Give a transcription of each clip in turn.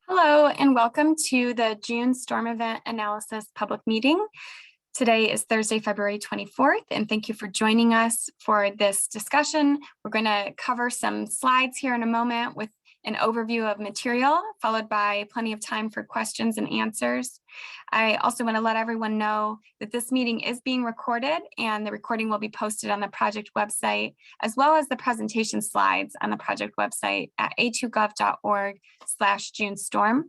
Hello and welcome to the June storm event analysis public meeting. Today is Thursday, February 24th, and thank you for joining us for this discussion. We're going to cover some slides here in a moment with an overview of material, followed by plenty of time for questions and answers. I also want to let everyone know that this meeting is being recorded and the recording will be posted on the project website, as well as the presentation slides on the project website at a2gov.org/JuneStorm.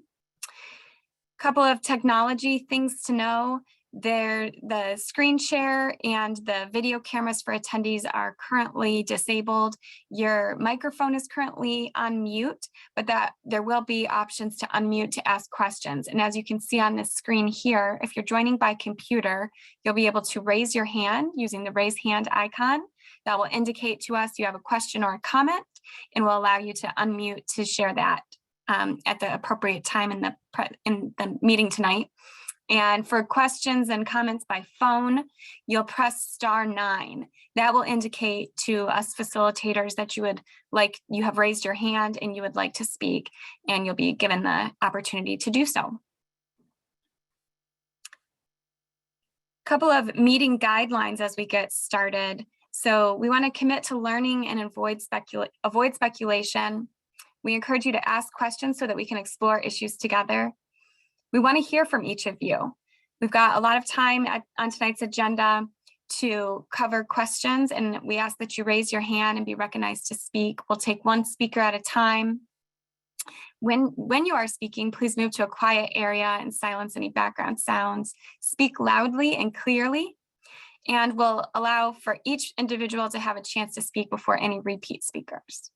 Couple of technology things to know. The screen share and the video cameras for attendees are currently disabled. Your microphone is currently on mute, but there will be options to unmute to ask questions. And as you can see on this screen here, if you're joining by computer, you'll be able to raise your hand using the raise hand icon. That will indicate to us you have a question or a comment and will allow you to unmute to share that at the appropriate time in the meeting tonight. And for questions and comments by phone, you'll press *9. That will indicate to us facilitators that you have raised your hand and you would like to speak, and you'll be given the opportunity to do so. Couple of meeting guidelines as we get started. So we want to commit to learning and avoid speculation. We encourage you to ask questions so that we can explore issues together. We want to hear from each of you. We've got a lot of time on tonight's agenda to cover questions, and we ask that you raise your hand and be recognized to speak. We'll take one speaker at a time. When you are speaking, please move to a quiet area and silence any background sounds. Speak loudly and clearly, and we'll allow for each individual to have a chance to speak before any repeat speakers.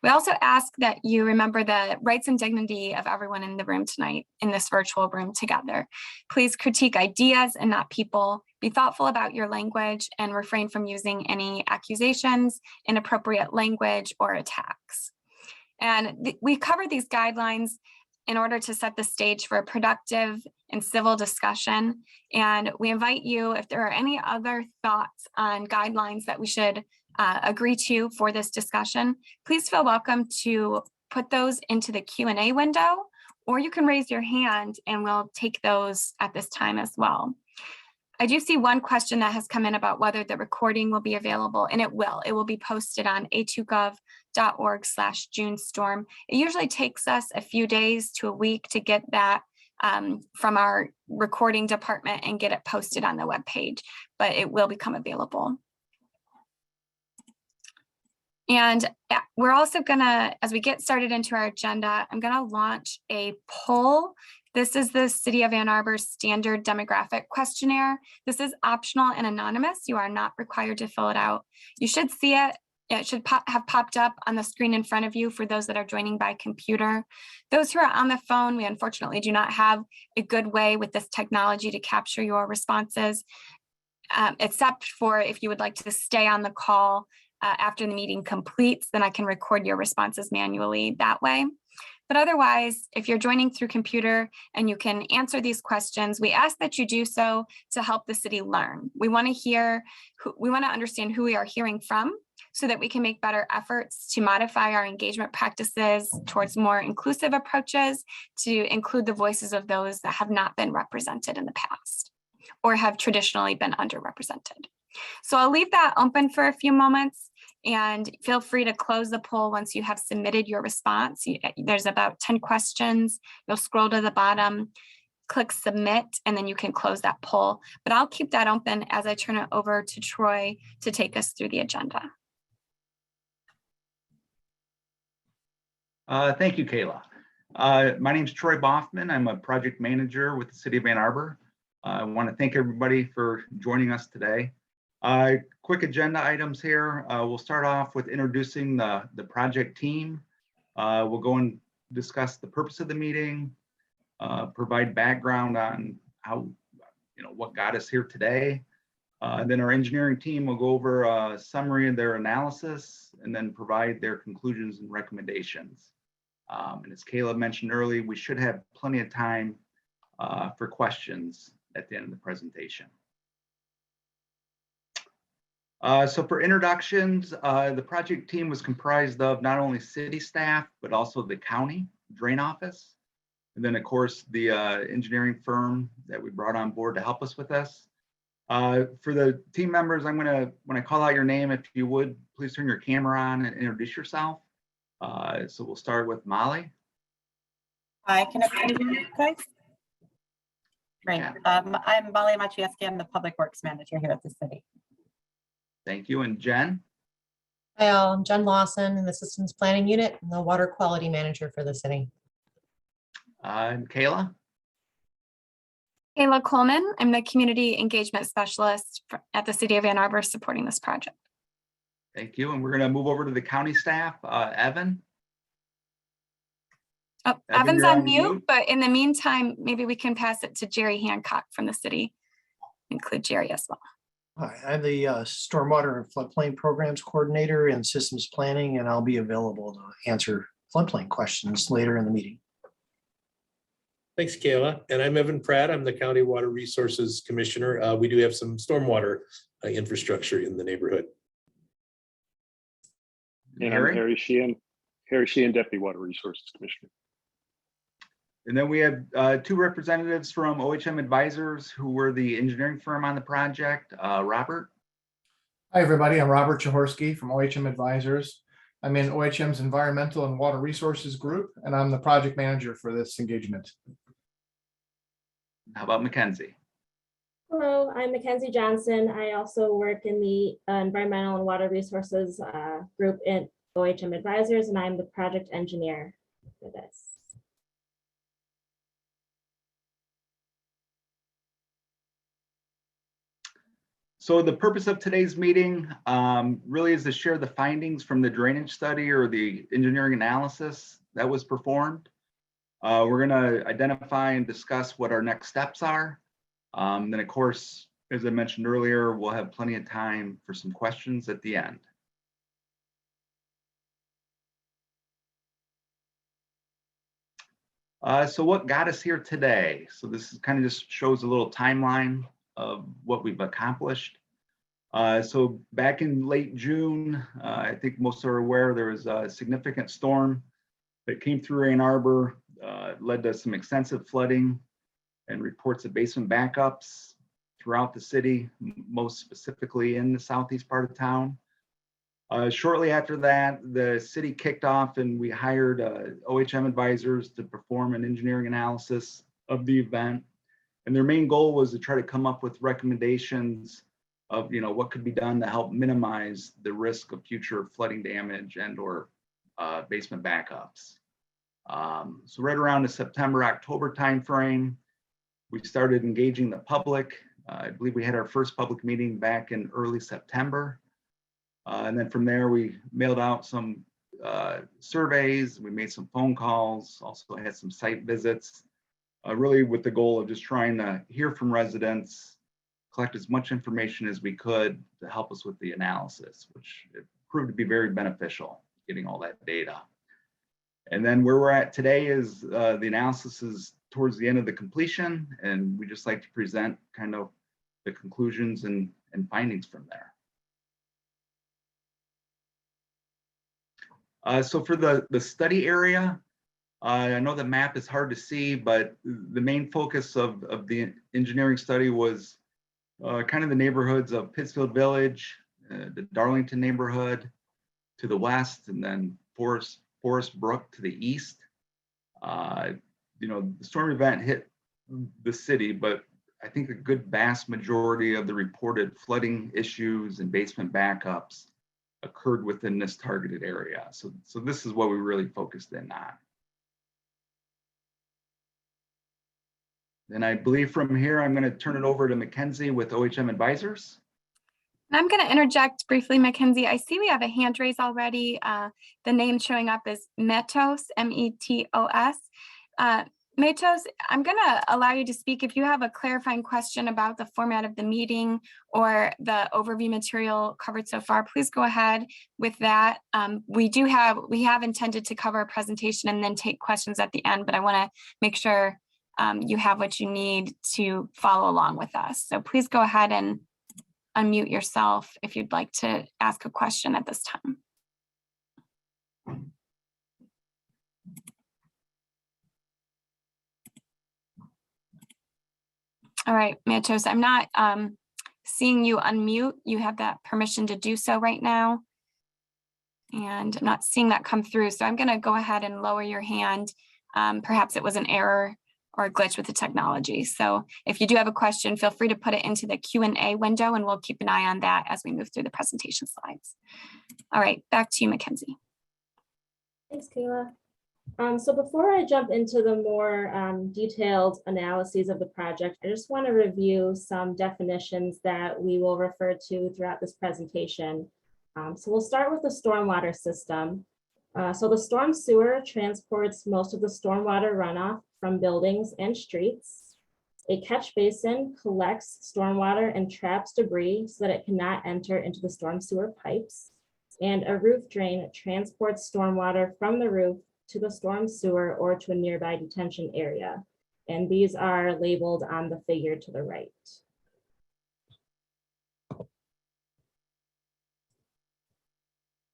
We also ask that you remember the rights and dignity of everyone in the room tonight, in this virtual room together. Please critique ideas and not people. Be thoughtful about your language and refrain from using any accusations, inappropriate language, or attacks. And we cover these guidelines in order to set the stage for a productive and civil discussion. And we invite you, if there are any other thoughts on guidelines that we should agree to for this discussion, please feel welcome to put those into the Q&A window, or you can raise your hand and we'll take those at this time as well. I do see one question that has come in about whether the recording will be available, and it will. It will be posted on a2gov.org/JuneStorm. It usually takes us a few days to a week to get that from our recording department and get it posted on the webpage, but it will become available. And we're also gonna, as we get started into our agenda, I'm gonna launch a poll. This is the City of Ann Arbor's standard demographic questionnaire. This is optional and anonymous. You are not required to fill it out. You should see it. It should have popped up on the screen in front of you for those that are joining by computer. Those who are on the phone, we unfortunately do not have a good way with this technology to capture your responses, except for if you would like to stay on the call after the meeting completes, then I can record your responses manually that way. But otherwise, if you're joining through computer and you can answer these questions, we ask that you do so to help the city learn. We want to understand who we are hearing from so that we can make better efforts to modify our engagement practices towards more inclusive approaches to include the voices of those that have not been represented in the past or have traditionally been underrepresented. So I'll leave that open for a few moments, and feel free to close the poll once you have submitted your response. There's about 10 questions. You'll scroll to the bottom, click submit, and then you can close that poll. But I'll keep that open as I turn it over to Troy to take us through the agenda. Thank you, Kayla. My name is Troy Boffman. I'm a project manager with the City of Ann Arbor. I want to thank everybody for joining us today. Quick agenda items here. We'll start off with introducing the project team. We'll go and discuss the purpose of the meeting, provide background on how, what got us here today. Then our engineering team will go over a summary of their analysis and then provide their conclusions and recommendations. And as Kayla mentioned earlier, we should have plenty of time for questions at the end of the presentation. So for introductions, the project team was comprised of not only city staff, but also the county drain office, And then, of course, the engineering firm that we brought on board to help us with this. For the team members, I'm gonna, when I call out your name, if you would, please turn your camera on and introduce yourself. So we'll start with Molly. Hi, can everybody hear me okay? Great. Yeah. I'm Molly Machieski. I'm the Public Works Manager here at the city. Thank you. And Jen? Hi all, I'm Jen Lawson in the Systems Planning Unit and the Water Quality Manager for the city. And Kayla? Kayla Coleman, I'm the Community Engagement Specialist at the City of Ann Arbor supporting this project. Thank you. And we're going to move over to the county staff. Evan? Oh, Evan, Evan's you're on on mute, mute. but in the meantime, maybe we can pass it to Jerry Hancock from the city. Include Jerry as well. Hi, I'm the Stormwater and Floodplain Programs Coordinator in Systems Planning, and I'll be available to answer floodplain questions later in the meeting. Thanks, Kayla. And I'm Evan Pratt. I'm the County Water Resources Commissioner. We do have some stormwater infrastructure in the neighborhood. And I'm Harry Sheehan, Deputy Water Resources Commissioner. And then we have two representatives from OHM Advisors who were the engineering firm on the project. Robert? Hi, everybody. I'm Robert Jaworski from OHM Advisors. I'm in OHM's Environmental and Water Resources Group, and I'm the project manager for this engagement. How about Mackenzie? Hello, I'm Mackenzie Johnson. I also work in the Environmental and Water Resources group in OHM Advisors, and I'm the project engineer for this. So the purpose of today's meeting really is to share the findings from the drainage study or the engineering analysis that was performed. We're going to identify and discuss what our next steps are. Then, of course, as I mentioned earlier, we'll have plenty of time for some questions at the end. So what got us here today? So this is kind of just shows a little timeline of what we've accomplished. So back in late June, I think most are aware, there was a significant storm that came through Ann Arbor, led to some extensive flooding and reports of basement backups throughout the city, most specifically in the southeast part of town. Shortly after that, the city kicked off and we hired OHM Advisors to perform an engineering analysis of the event. And their main goal was to try to come up with recommendations of, what could be done to help minimize the risk of future flooding damage and or basement backups. So right around the September, October timeframe, we started engaging the public. I believe we had our first public meeting back in early September. And then from there, we mailed out some surveys, we made some phone calls, also had some site visits, really with the goal of just trying to hear from residents, collect as much information as we could to help us with the analysis, which it proved to be very beneficial, getting all that data. And then where we're at today is the analysis is towards the end of the completion, and we just like to present kind of the conclusions and findings from there. So for the study area, I know the map is hard to see, but the main focus of the engineering study was kind of the neighborhoods of Pittsfield Village, the Darlington neighborhood to the west, and then Forest Brook to the east. The storm event hit the city, but I think a good vast majority of the reported flooding issues and basement backups occurred within this targeted area. So this is what we really focused in on. And I believe from here, I'm going to turn it over to Mackenzie with OHM Advisors. And I'm going to interject briefly, Mackenzie. I see we have a hand raise already. The name showing up is Metos, M-E-T-O-S. Metos, I'm going to allow you to speak. If you have a clarifying question about the format of the meeting or the overview material covered so far, please go ahead with that. We have intended to cover a presentation and then take questions at the end, but I want to make sure you have what you need to follow along with us. So please go ahead and unmute yourself if you'd like to ask a question at this time. All right, Matos, I'm not seeing you unmute. You have that permission to do so right now. And I'm not seeing that come through. So I'm going to go ahead and lower your hand. Perhaps it was an error or a glitch with the technology. So if you do have a question, feel free to put it into the Q&A window and we'll keep an eye on that as we move through the presentation slides. All right, back to you, Mackenzie. Thanks, Kayla. So before I jump into the more detailed analyses of the project, I just want to review some definitions that we will refer to throughout this presentation. So we'll start with the stormwater system. So the storm sewer transports most of the stormwater runoff from buildings and streets. A catch basin collects stormwater and traps debris so that it cannot enter into the storm sewer pipes. And a roof drain transports stormwater from the roof to the storm sewer or to a nearby detention area. And these are labeled on the figure to the right.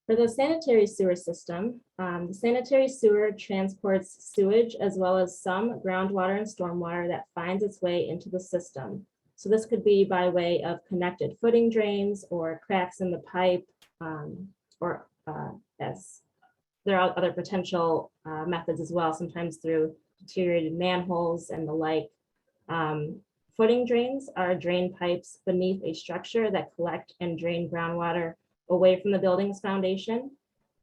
For the sanitary sewer system, the sanitary sewer transports sewage as well as some groundwater and stormwater that finds its way into the system. So this could be by way of connected footing drains or cracks in the pipe, as there are other potential methods as well, sometimes through deteriorated manholes and the like. Footing drains are drain pipes beneath a structure that collect and drain groundwater away from the building's foundation.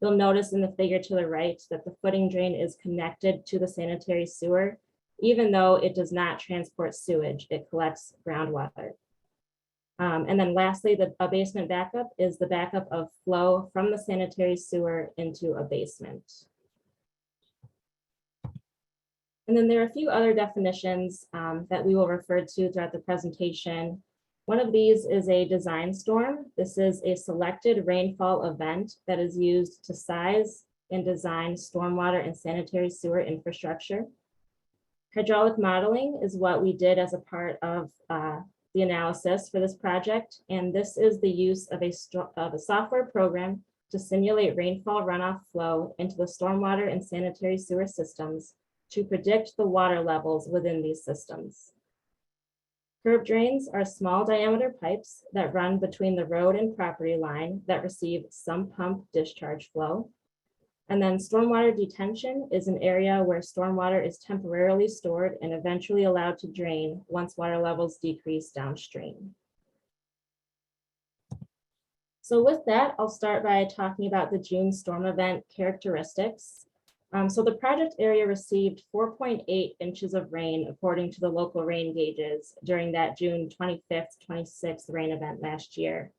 You'll notice in the figure to the right that the footing drain is connected to the sanitary sewer, even though it does not transport sewage, it collects groundwater. And then lastly, a basement backup is the backup of flow from the sanitary sewer into a basement. And then there are a few other definitions that we will refer to throughout the presentation. One of these is a design storm. This is a selected rainfall event that is used to size and design stormwater and sanitary sewer infrastructure. Hydraulic modeling is what we did as a part of the analysis for this project. And this is the use of a software program to simulate rainfall runoff flow into the stormwater and sanitary sewer systems to predict the water levels within these systems. Curb drains are small diameter pipes that run between the road and property line that receive some pump discharge flow. And then stormwater detention is an area where stormwater is temporarily stored and eventually allowed to drain once water levels decrease downstream. So with that, I'll start by talking about the June storm event characteristics. So the project area received 4.8 inches of rain according to the local rain gauges during that June 25th, 26th rain event last year.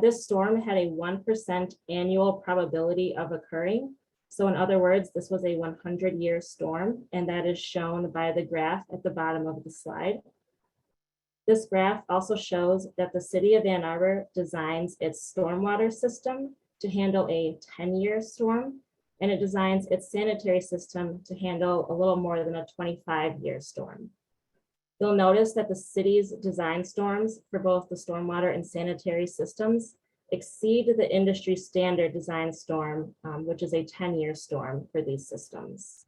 This storm had a 1% annual probability of occurring. So in other words, this was a 100-year storm, and that is shown by the graph at the bottom of the slide. This graph also shows that the city of Ann Arbor designs its stormwater system to handle a 10-year storm, and it designs its sanitary system to handle a little more than a 25-year storm. You'll notice that the city's design storms for both the stormwater and sanitary systems exceed the industry standard design storm, which is a 10-year storm for these systems.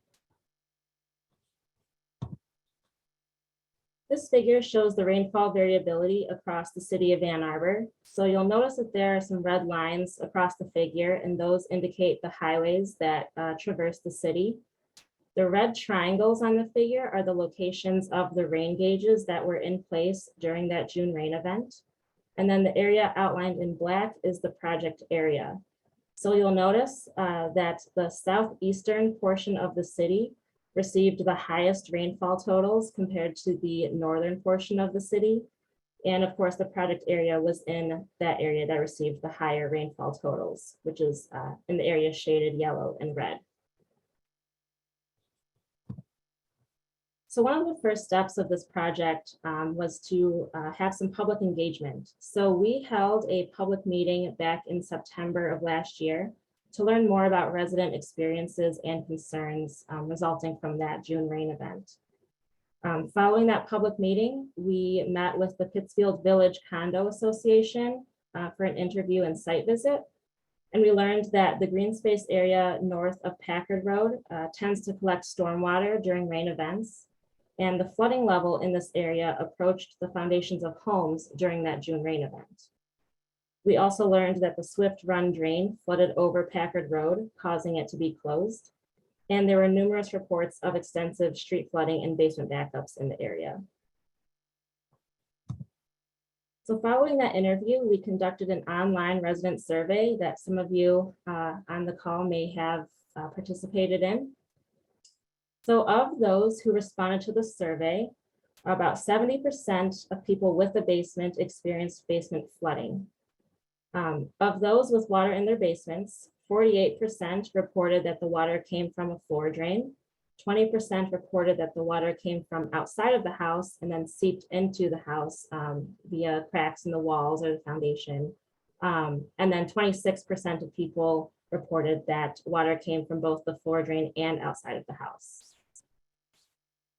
This figure shows the rainfall variability across the city of Ann Arbor. So you'll notice that there are some red lines across the figure, and those indicate the highways that traverse the city. The red triangles on the figure are the locations of the rain gauges that were in place during that June rain event. And then the area outlined in black is the project area. So you'll notice that the southeastern portion of the city received the highest rainfall totals compared to the northern portion of the city. And of course, the project area was in that area that received the higher rainfall totals, which is in the area shaded yellow and red. So one of the first steps of this project was to have some public engagement. So we held a public meeting back in September of last year to learn more about resident experiences and concerns resulting from that June rain event. Following that public meeting, we met with the Pittsfield Village Condo Association for an interview and site visit. And we learned that the green space area north of Packard Road tends to collect stormwater during rain events. and the flooding level in this area approached the foundations of homes during that June rain event. We also learned that the Swift Run drain flooded over Packard Road, causing it to be closed. And there were numerous reports of extensive street flooding and basement backups in the area. So following that interview, we conducted an online resident survey that some of you on the call may have participated in. So of those who responded to the survey, about 70% of people with a basement experienced basement flooding. Of those with water in their basements, 48% reported that the water came from a floor drain. 20% reported that the water came from outside of the house and then seeped into the house via cracks in the walls or the foundation. And then 26% of people reported that water came from both the floor drain and outside of the house.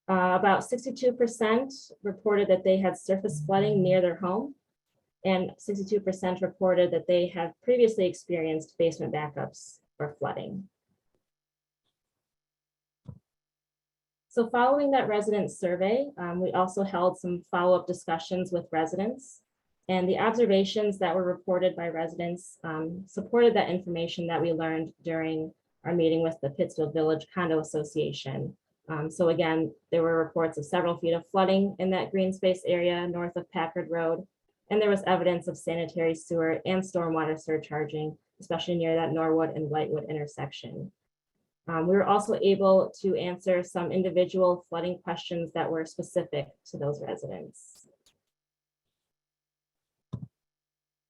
About 62% reported that they had surface flooding near their home, and 62% reported that they have previously experienced basement backups or flooding. So following that resident survey, we also held some follow-up discussions with residents, and the observations that were reported by residents supported that information that we learned during our meeting with the Pittsfield Village Condo Association. So again, there were reports of several feet of flooding in that green space area north of Packard Road, and there was evidence of sanitary sewer and stormwater surcharging, especially near that Norwood and Whitewood intersection. We were also able to answer some individual flooding questions that were specific to those residents.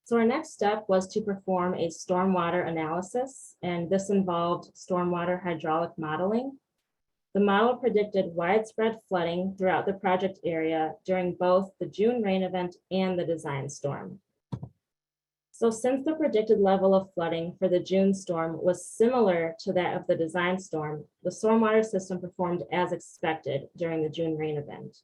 So our next step was to perform a stormwater analysis, and this involved stormwater hydraulic modeling. The model predicted widespread flooding throughout the project area during both the June rain event and the design storm. So since the predicted level of flooding for the June storm was similar to that of the design storm, the stormwater system performed as expected during the June rain event.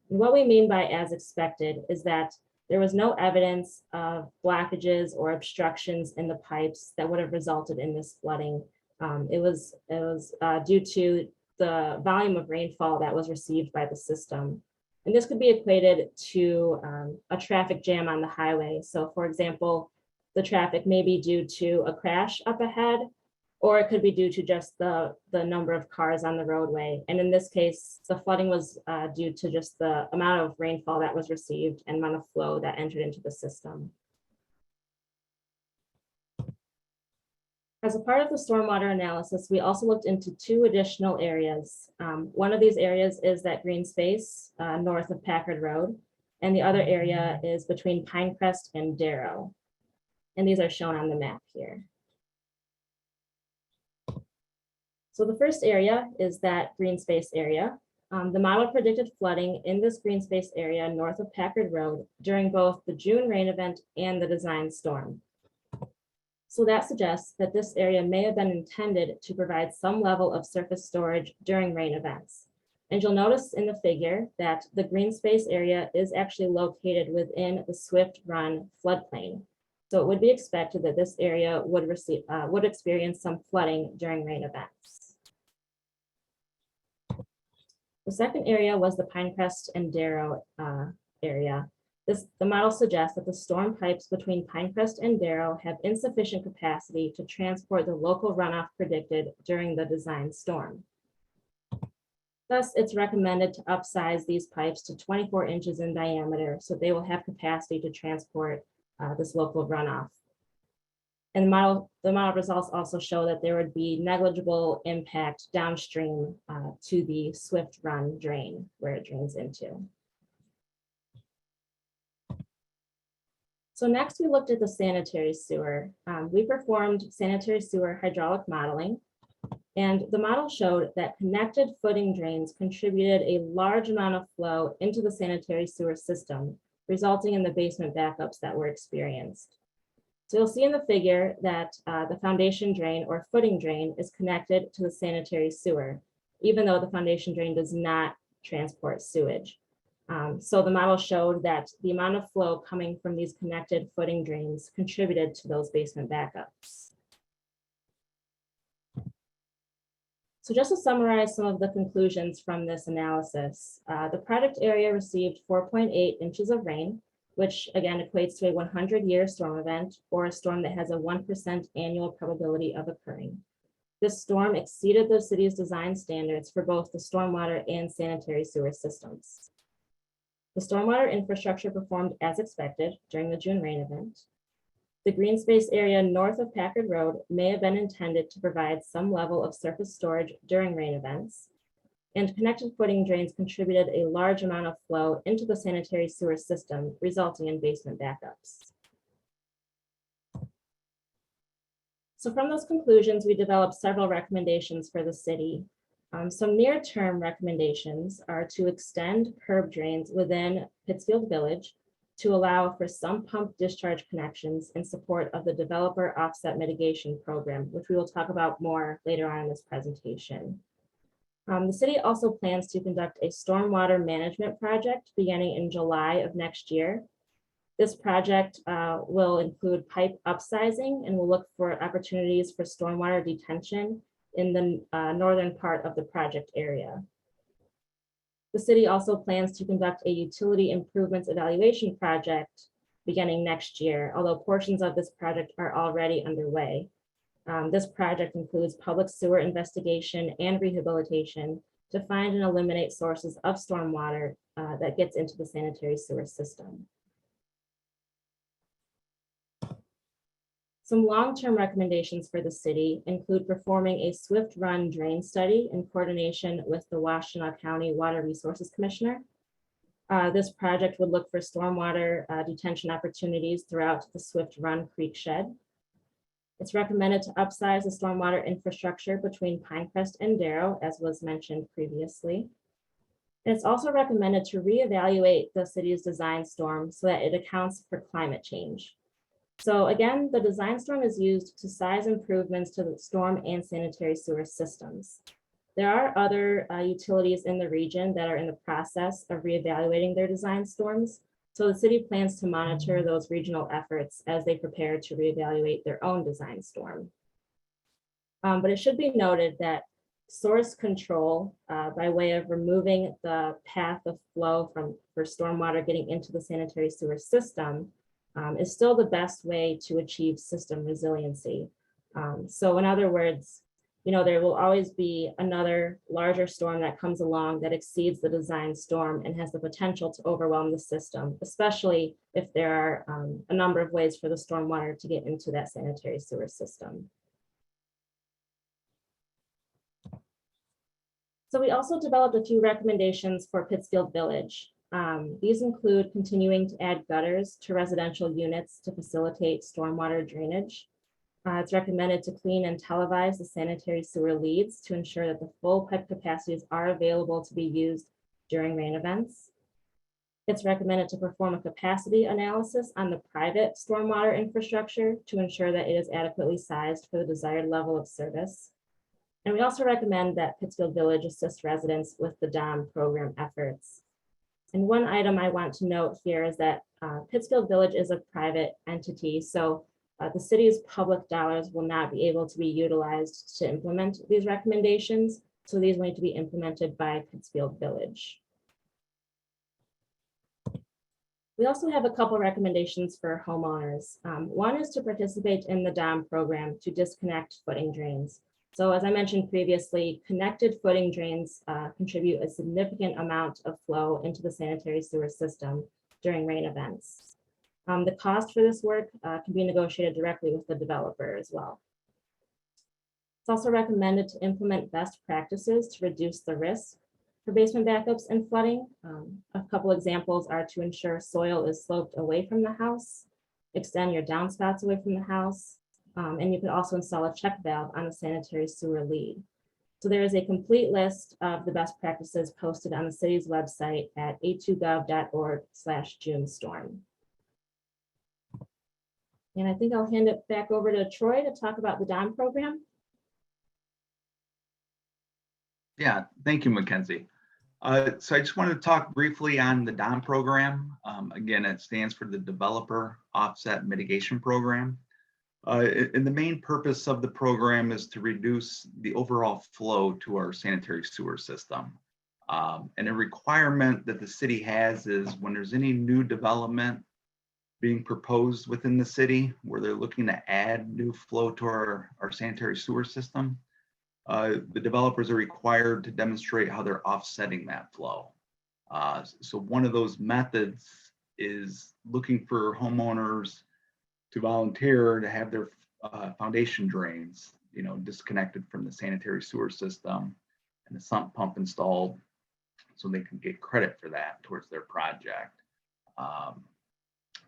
And what we mean by as expected is that there was no evidence of blockages or obstructions in the pipes that would have resulted in this flooding. It was due to the volume of rainfall that was received by the system. And this could be equated to a traffic jam on the highway. So for example, the traffic may be due to a crash up ahead, or it could be due to just the number of cars on the roadway. And in this case, the flooding was due to just the amount of rainfall that was received and amount of flow that entered into the system. As a part of the stormwater analysis, we also looked into two additional areas. One of these areas is that green space north of Packard Road, and the other area is between Pinecrest and Barrow. And these are shown on the map here. So the first area is that green space area. The model predicted flooding in this green space area north of Packard Road during both the June rain event and the design storm. So that suggests that this area may have been intended to provide some level of surface storage during rain events. And you'll notice in the figure that the green space area is actually located within the Swift Run floodplain. So it would be expected that this area would experience some flooding during rain events. The second area was the Pinecrest and Barrow area. The model suggests that the storm pipes between Pinecrest and Barrow have insufficient capacity to transport the local runoff predicted during the design storm. Thus, it's recommended to upsize these pipes to 24 inches in diameter so they will have capacity to transport this local runoff. And the model results also show that there would be negligible impact downstream to the Swift Run drain where it drains into. So next we looked at the sanitary sewer. We performed sanitary sewer hydraulic modeling, and the model showed that connected footing drains contributed a large amount of flow into the sanitary sewer system, resulting in the basement backups that were experienced. So you'll see in the figure that the foundation drain or footing drain is connected to the sanitary sewer, even though the foundation drain does not transport sewage. So the model showed that the amount of flow coming from these connected footing drains contributed to those basement backups. So just to summarize some of the conclusions from this analysis, the project area received 4.8 inches of rain, which again equates to a 100-year storm event or a storm that has a 1% annual probability of occurring. This storm exceeded the city's design standards for both the stormwater and sanitary sewer systems. The stormwater infrastructure performed as expected during the June rain event. The green space area north of Packard Road may have been intended to provide some level of surface storage during rain events, and connected footing drains contributed a large amount of flow into the sanitary sewer system, resulting in basement backups. So from those conclusions, we developed several recommendations for the city. Some near-term recommendations are to extend curb drains within Pittsfield Village to allow for some pump discharge connections in support of the developer offset mitigation program, which we will talk about more later on in this presentation. The city also plans to conduct a stormwater management project beginning in July of next year. This project will include pipe upsizing and will look for opportunities for stormwater detention in the northern part of the project area. The city also plans to conduct a utility improvements evaluation project beginning next year, although portions of this project are already underway. This project includes public sewer investigation and rehabilitation to find and eliminate sources of stormwater that gets into the sanitary sewer system. Some long-term recommendations for the city include performing a swift run drain study in coordination with the Washtenaw County Water Resources Commissioner. This project would look for stormwater detention opportunities throughout the Swift Run Creek shed. It's recommended to upsize the stormwater infrastructure between Pinecrest and Barrow, as was mentioned previously. And it's also recommended to reevaluate the city's design storm so that it accounts for climate change. So again, the design storm is used to size improvements to the storm and sanitary sewer systems. There are other utilities in the region that are in the process of reevaluating their design storms. So the city plans to monitor those regional efforts as they prepare to reevaluate their own design storm. But it should be noted that source control by way of removing the path of flow for stormwater getting into the sanitary sewer system is still the best way to achieve system resiliency. So in other words, there will always be another larger storm that comes along that exceeds the design storm and has the potential to overwhelm the system, especially if there are a number of ways for the stormwater to get into that sanitary sewer system. So we also developed a few recommendations for Pittsfield Village. These include continuing to add gutters to residential units to facilitate stormwater drainage. It's recommended to clean and televise the sanitary sewer leads to ensure that the full pipe capacities are available to be used during rain events. It's recommended to perform a capacity analysis on the private stormwater infrastructure to ensure that it is adequately sized for the desired level of service. And we also recommend that Pittsfield Village assist residents with the DOM program efforts. And one item I want to note here is that Pittsfield Village is a private entity, so the city's public dollars will not be able to be utilized to implement these recommendations. So these need to be implemented by Pittsfield Village. We also have a couple recommendations for homeowners. One is to participate in the DOM program to disconnect footing drains. So as I mentioned previously, connected footing drains contribute a significant amount of flow into the sanitary sewer system during rain events. The cost for this work can be negotiated directly with the developer as well. It's also recommended to implement best practices to reduce the risk for basement backups and flooding. A couple examples are to ensure soil is sloped away from the house, extend your downspouts away from the house, and you could also install a check valve on the sanitary sewer lead. So there is a complete list of the best practices posted on the city's website at a2gov.org/JuneStorm. And I think I'll hand it back over to Troy to talk about the DOM program. Yeah, thank you, Mackenzie. So I just wanted to talk briefly on the DOM program. Again, it stands for the Developer Offset Mitigation Program. And the main purpose of the program is to reduce the overall flow to our sanitary sewer system. And a requirement that the city has is when there's any new development being proposed within the city where they're looking to add new flow to our sanitary sewer system, the developers are required to demonstrate how they're offsetting that flow. So one of those methods is looking for homeowners to volunteer to have their foundation drains, disconnected from the sanitary sewer system and the sump pump installed so they can get credit for that towards their project.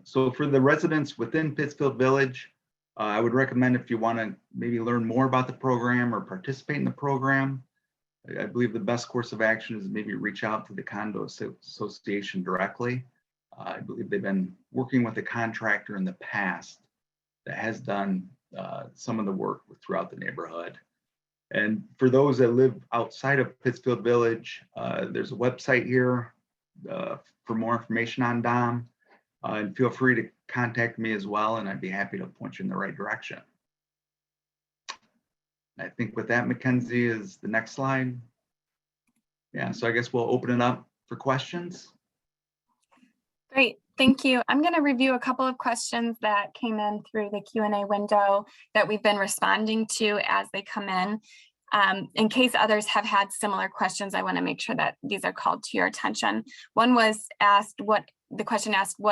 So for the residents within Pittsfield Village, I would recommend if you want to maybe learn more about the program or participate in the program, I believe the best course of action is maybe reach out to the condo association directly. I believe they've been working with a contractor in the past that has done some of the work throughout the neighborhood. And for those that live outside of Pittsfield Village, there's a website here for more information on DOM. And feel free to contact me as well, and I'd be happy to point you in the right direction. I think with that, Mackenzie, is the next slide. Yeah, so I guess we'll open it up for questions. Great, thank you. I'm going to review a couple of questions that came in through the Q&A window that we've been responding to as they come in. In case others have had similar questions, I want to make sure that these are called to your attention. One was asked, what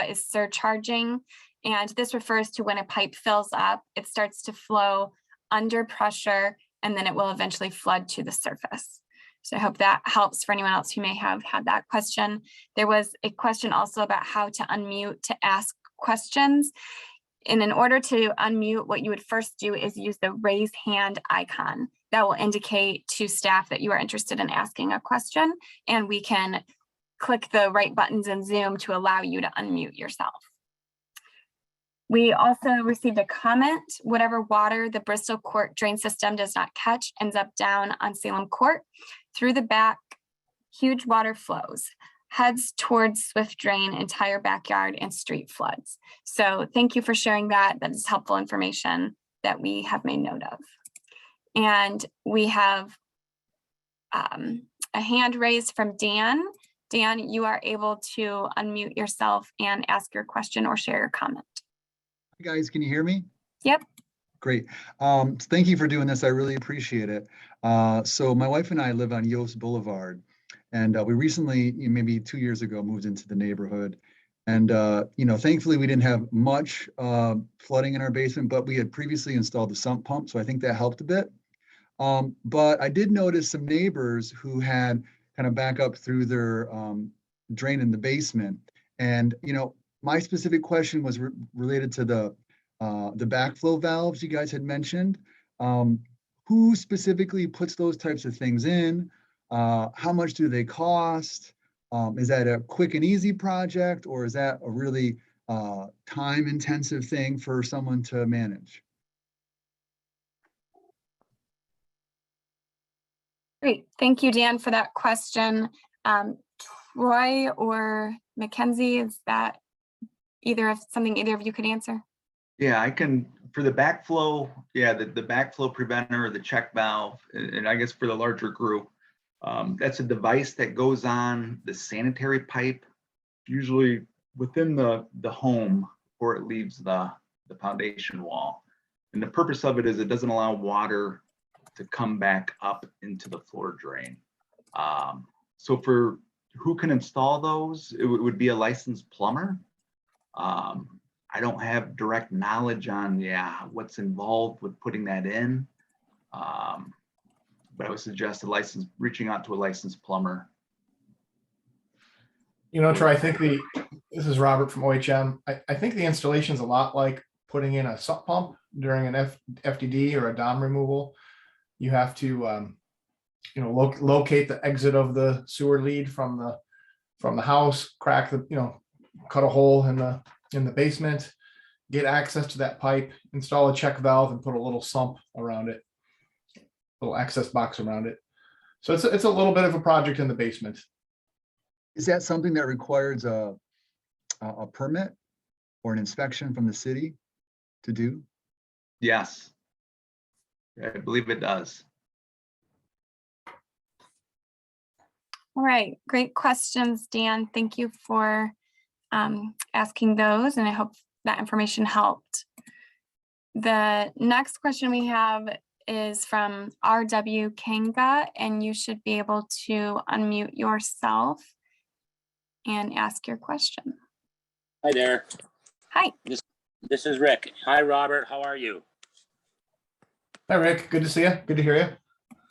is surcharging? And this refers to when a pipe fills up, it starts to flow under pressure, and then it will eventually flood to the surface. So I hope that helps for anyone else who may have had that question. There was a question also about how to unmute to ask questions. And in order to unmute, what you would first do is use the raise hand icon. That will indicate to staff that you are interested in asking a question, and we can click the right buttons in Zoom to allow you to unmute yourself. We also received a comment, whatever water the Bristol Court drain system does not catch ends up down on Salem Court. Through the back, huge water flows, heads towards Swift Drain, entire backyard and street floods. So thank you for sharing that. That is helpful information that we have made note of. And we have a hand raised from Dan. Dan, you are able to unmute yourself and ask your question or share your comment. Hey guys, can you hear me? Yep. Great. Thank you for doing this. I really appreciate it. So my wife and I live on Yost Boulevard, and we recently, maybe 2 years ago, moved into the neighborhood. And thankfully we didn't have much flooding in our basement, but we had previously installed the sump pump, so I think that helped a bit. But I did notice some neighbors who had kind of back up through their drain in the basement. And, my specific question was related to the backflow valves you guys had mentioned. Who specifically puts those types of things in? How much do they cost? Is that a quick and easy project, or is that a really time intensive thing for someone to manage? Great. Thank you, Dan, for that question. Troy or Mackenzie, is that either of you could answer? Yeah, I can, for the backflow, the backflow preventer, the check valve, and I guess for the larger group, that's a device that goes on the sanitary pipe, usually within the home before it leaves the foundation wall. And the purpose of it is it doesn't allow water to come back up into the floor drain. So for who can install those, it would be a licensed plumber. I don't have direct knowledge on what's involved with putting that in, but I would suggest reaching out to a licensed plumber. Troy, I think this is Robert from OHM. I think the installation is a lot like putting in a sump pump during an FDD or a DOM removal. You have to, locate the exit of the sewer lead from the house, cut a hole in the basement, get access to that pipe, install a check valve, and put a little sump around it, little access box around it. So it's a little bit of a project in the basement. Is that something that requires a permit or an inspection from the city to do? Yes. I believe it does. All right, great questions, Dan. Thank you for asking those, and I hope that information helped. The next question we have is from RWKanga, and you should be able to unmute yourself and ask your question. Hi there. Hi. This is Rick. Hi, Robert. How are you? Hi, Rick. Good to see you. Good to hear you.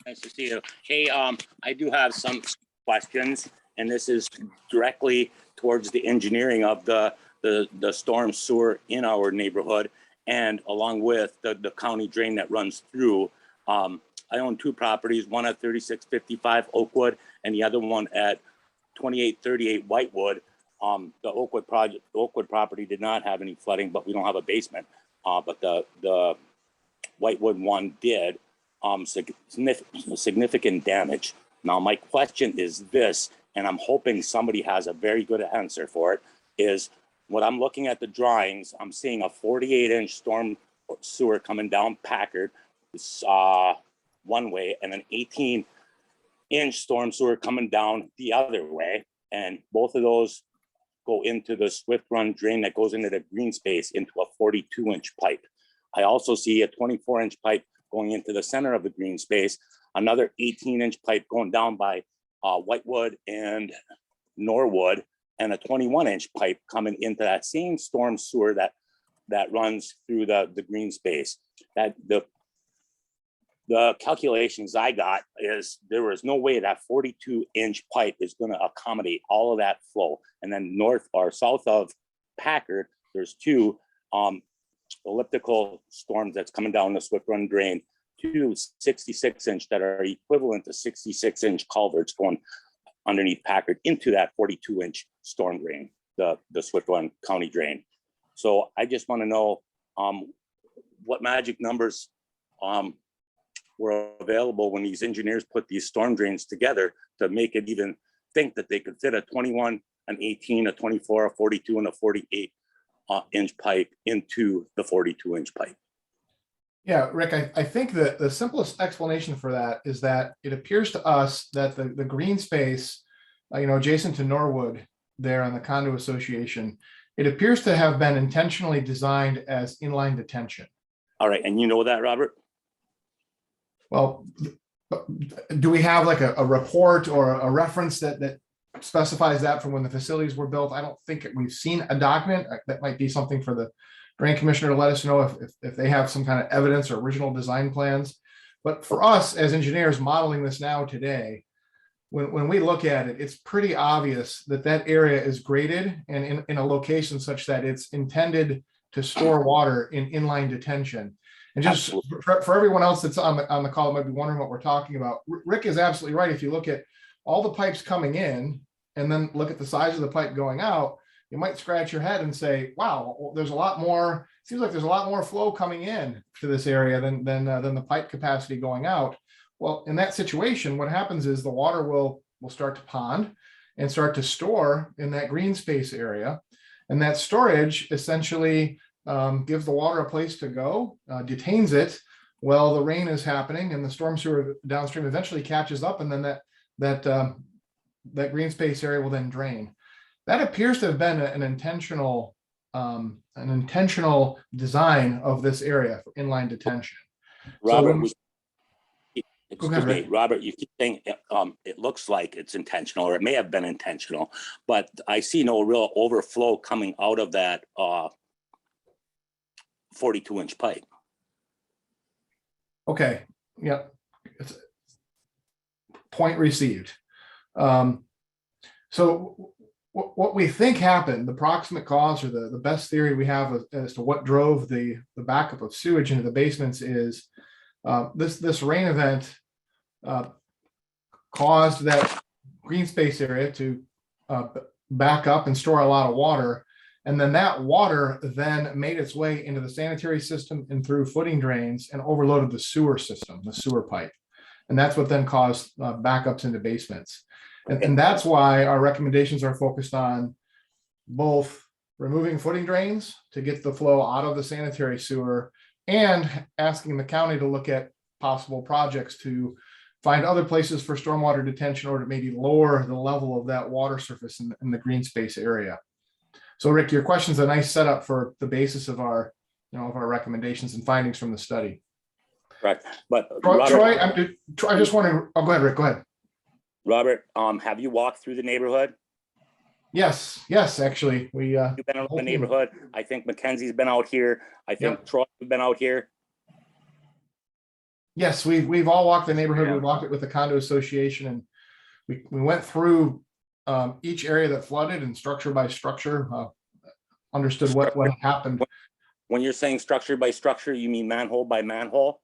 Nice to see you. Hey, I do have some questions, and this is directly towards the engineering of the storm sewer in our neighborhood, and along with the county drain that runs through. I own two properties, one at 3655 Oakwood and the other one at 2838 Whitewood. The Oakwood property did not have any flooding, but we don't have a basement. But the Whitewood one did, significant damage. Now, my question is this, and I'm hoping somebody has a very good answer for it, is when I'm looking at the drawings, I'm seeing a 48-inch storm sewer coming down Packard one way, and an 18-inch storm sewer coming down the other way. And both of those go into the swift run drain that goes into the green space into a 42-inch pipe. I also see a 24-inch pipe going into the center of the green space, another 18-inch pipe going down by Whitewood and Norwood, and a 21-inch pipe coming into that same storm sewer that runs through the green space. That the calculations I got is there was no way that 42-inch pipe is going to accommodate all of that flow. And then north or south of Packard, there's two elliptical storms that's coming down the swift run drain, two 66-inch that are equivalent to 66-inch culverts going underneath Packard into that 42-inch storm drain, the swift run county drain. So I just want to know what magic numbers were available when these engineers put these storm drains together to make it even think that they could fit a 21, an 18, a 24, a 42, and a 48-inch pipe into the 42-inch pipe. Yeah, Rick, I think that the simplest explanation for that is that it appears to us that the green space, adjacent to Norwood there on the condo association, it appears to have been intentionally designed as inline detention. All right, and you know that, Robert? Well, do we have like a report or a reference that specifies that from when the facilities were built? I don't think we've seen a document. That might be something for the drain commissioner to let us know if they have some kind of evidence or original design plans. But for us as engineers modeling this now today, when we look at it, it's pretty obvious that that area is graded and in a location such that it's intended to store water in inline detention. And just for everyone else that's on the call that might be wondering what we're talking about, Rick is absolutely right. If you look at all the pipes coming in and then look at the size of the pipe going out, you might scratch your head and say, wow, there's a lot more, seems like there's a lot more flow coming in to this area than the pipe capacity going out. Well, in that situation, what happens is the water will start to pond and start to store in that green space area. And that storage essentially gives the water a place to go, detains it while the rain is happening, and the storm sewer downstream eventually catches up, and then that green space area will then drain. That appears to have been an intentional design of this area for inline detention. Robert, excuse me, Robert, you keep saying it looks like it's intentional, or it may have been intentional, but I see no real overflow coming out of that 42-inch pipe. Okay, yeah, point received. So what we think happened, the proximate cause or the best theory we have as to what drove the backup of sewage into the basements is this rain event caused that green space area to back up and store a lot of water. And then that water then made its way into the sanitary system and through footing drains and overloaded the sewer system, the sewer pipe. And that's what then caused backups into basements. And that's why our recommendations are focused on both removing footing drains to get the flow out of the sanitary sewer and asking the county to look at possible projects to find other places for stormwater detention or to maybe lower the level of that water surface in the green space area. So Rick, your question's a nice setup for the basis of our, of our recommendations and findings from the study. Correct. But Troy, I just want to, oh, go ahead, Rick, go ahead. Robert, have you walked through the neighborhood? Yes, actually, we, You've been out in the neighborhood. I think Mackenzie's been out here. I think Yep. Troy's been out here. yes, we've all walked the neighborhood. Yeah. We walked it with the condo association, and we went through each area that flooded and structure by structure, understood what happened. When you're saying structure by structure, you mean manhole by manhole?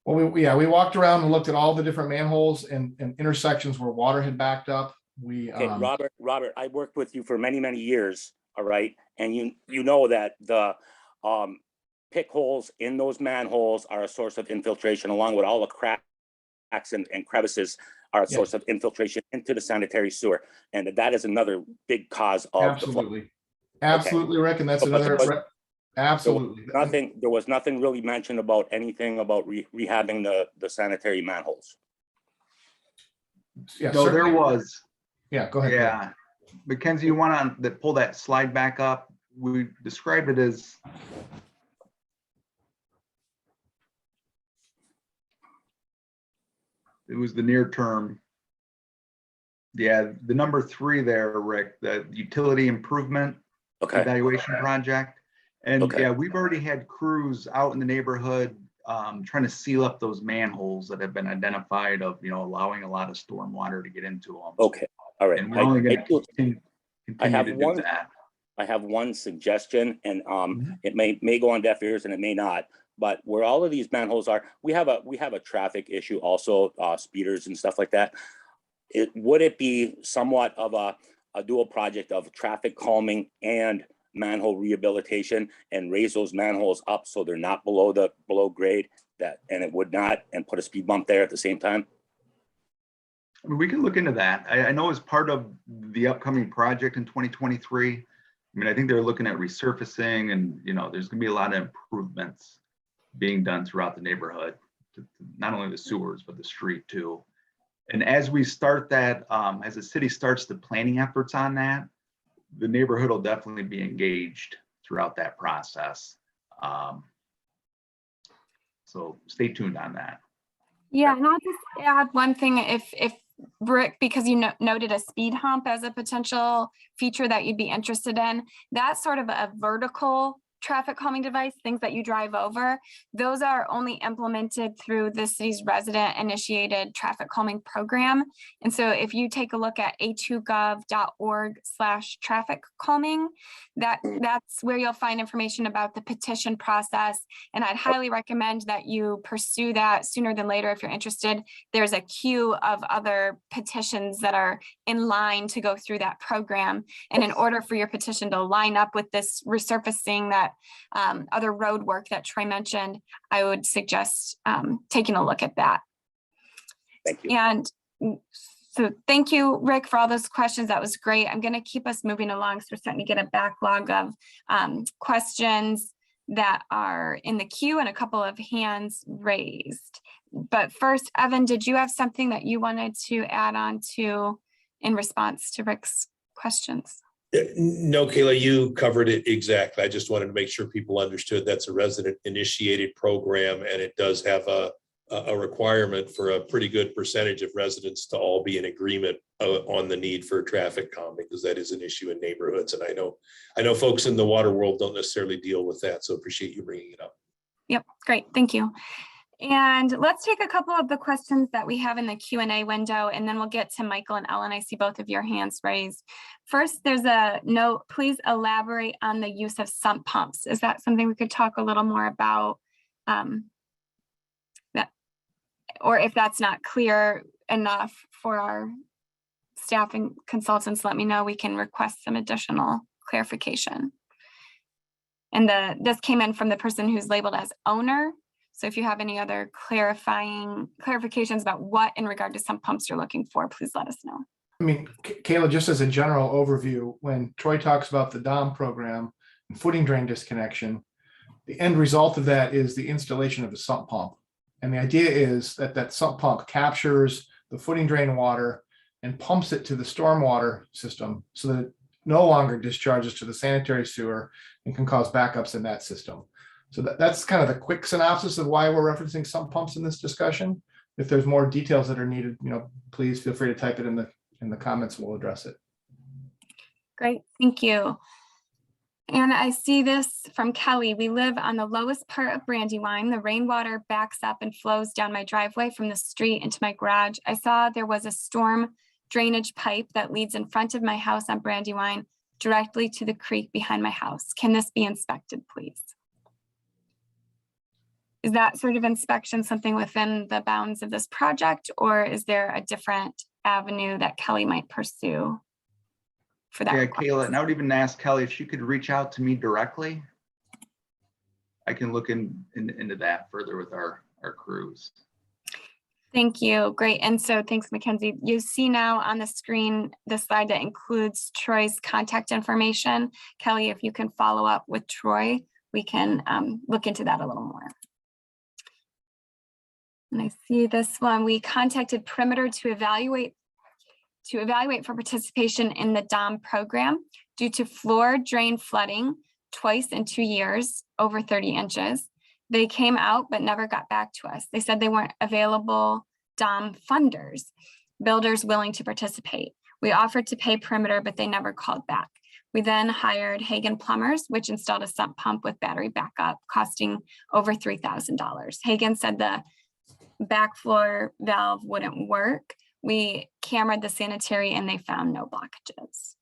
Well, we walked around and looked at all the different manholes and intersections where water had backed up. We Okay, Robert, I worked with you for many, many years, all right? And you know that the pick holes in those manholes are a source of infiltration, along with all the cracks and crevices are a source of infiltration into the sanitary sewer. And that is another big cause of absolutely, absolutely, Rick, and that's another. Absolutely. There was nothing really mentioned about anything about rehabbing the sanitary manholes. Yeah, No, there certainly. was. Yeah, go ahead. Yeah. Mackenzie, you want to pull that slide back up? We described it as it was the near term. Yeah, the number 3 there, Rick, the utility improvement evaluation project. And yeah, we've already had crews out in the neighborhood trying to seal up those manholes that have been identified of, allowing a lot of storm water to get into them. Okay, all right. And we're only going to continue to do that. I have one suggestion, and it may go on deaf ears and it may not. But where all of these manholes are, we have a traffic issue also, speeders and stuff like that. Would it be somewhat of a dual project of traffic calming and manhole rehabilitation, and raise those manholes up so they're not below grade, and it would not, and put a speed bump there at the same time? I mean, we can look into that. I know as part of the upcoming project in 2023, I mean, I think they're looking at resurfacing, and there's going to be a lot of improvements being done throughout the neighborhood, not only the sewers but the street too. And as we start that, as the city starts the planning efforts on that, the neighborhood will definitely be engaged throughout that process. So stay tuned on that. Yeah, and I'll just add one thing. If Rick, because you noted a speed hump as a potential feature that you'd be interested in, that's sort of a vertical traffic calming device, things that you drive over. Those are only implemented through the city's resident initiated traffic calming program. And so if you take a look at a2gov.org/traffic calming, that's where you'll find information about the petition process. And I'd highly recommend that you pursue that sooner than later if you're interested. There's a queue of other petitions that are in line to go through that program. And in order for your petition to line up with this resurfacing, that other road work that Troy mentioned, I would suggest taking a look at that. Thank you. And so thank you, Rick, for all those questions. That was great. I'm going to keep us moving along. So we're starting to get a backlog of questions that are in the queue and a couple of hands raised. But first, Evan, did you have something that you wanted to add on to in response to Rick's questions? No, Kayla, you covered it exactly. I just wanted to make sure people understood that's a resident initiated program, and it does have a requirement for a pretty good percentage of residents to all be in agreement on the need for traffic calming, because that is an issue in neighborhoods. And I know folks in the water world don't necessarily deal with that. So appreciate you bringing it up. Yep, great. Thank you. And let's take a couple of the questions that we have in the Q&A window, and then we'll get to Michael and Ellen. I see both of your hands raised. First, there's a note, please elaborate on the use of sump pumps. Is that something we could talk a little more about? That, or if that's not clear enough for our staff and consultants, let me know. We can request some additional clarification. And this came in from the person who's labeled as owner. So if you have any other clarifications about what in regard to sump pumps you're looking for, please let us know. I mean, Kayla, just as a general overview, when Troy talks about the DOM program and footing drain disconnection, the end result of that is the installation of a sump pump. And the idea is that that sump pump captures the footing drain water and pumps it to the stormwater system so that it no longer discharges to the sanitary sewer and can cause backups in that system. So that's kind of the quick synopsis of why we're referencing sump pumps in this discussion. If there's more details that are needed, please feel free to type it in the comments. We'll address it. Great, thank you. And I see this from Kelly. We live on the lowest part of Brandywine. The rainwater backs up and flows down my driveway from the street into my garage. I saw there was a storm drainage pipe that leads in front of my house on Brandywine directly to the creek behind my house. Can this be inspected, please? Is that sort of inspection something within the bounds of this project, or is there a different avenue that Kelly might pursue for that? Yeah, request? Kayla, and I would even ask Kelly if she could reach out to me directly. I can look into that further with our crews. Thank you. Great. And so thanks, Mackenzie. You see now on the screen the slide that includes Troy's contact information. Kelly, if you can follow up with Troy, we can look into that a little more. And I see this one. We contacted Perimeter to evaluate for participation in the DOM program due to floor drain flooding twice in 2 years, over 30 inches. They came out but never got back to us. They said they weren't available DOM funders, builders willing to participate. We offered to pay Perimeter, but they never called back. We then hired Hagen Plumbers, which installed a sump pump with battery backup, costing over $3,000. Hagen said the backfloor valve wouldn't work. We cameraed the sanitary and they found no blockages.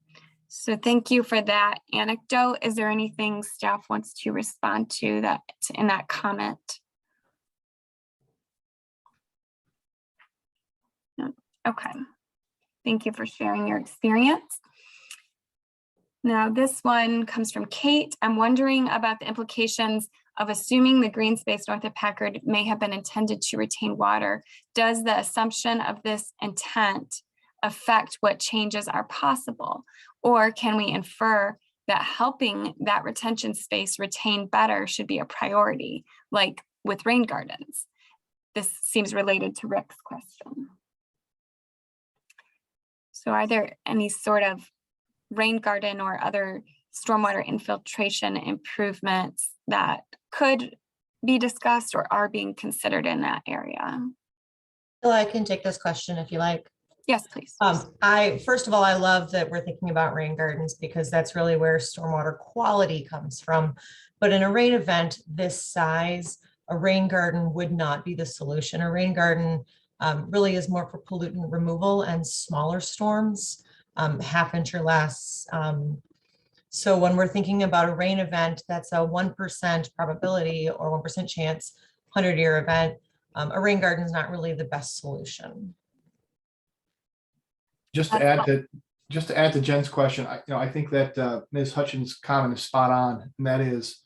So thank you for that anecdote. Is there anything staff wants to respond to that in that comment? No. Okay. Thank you for sharing your experience. Now this one comes from Kate. I'm wondering about the implications of assuming the green space north of Packard may have been intended to retain water. Does the assumption of this intent affect what changes are possible? Or can we infer that helping that retention space retain better should be a priority, like with rain gardens? This seems related to Rick's question. So are there any sort of rain garden or other stormwater infiltration improvements that could be discussed or are being considered in that area? Well, I can take this question if you like. Yes, please. First of all, I love that we're thinking about rain gardens because that's really where stormwater quality comes from. But in a rain event this size, a rain garden would not be the solution. A rain garden really is more for pollutant removal and smaller storms, half inch or less. So when we're thinking about a rain event, that's a 1% probability or 1% chance, 100-year event. A rain garden is not really the best solution. Just to add to Jen's question, I think that Ms. Hutchins' comment is spot on, and that is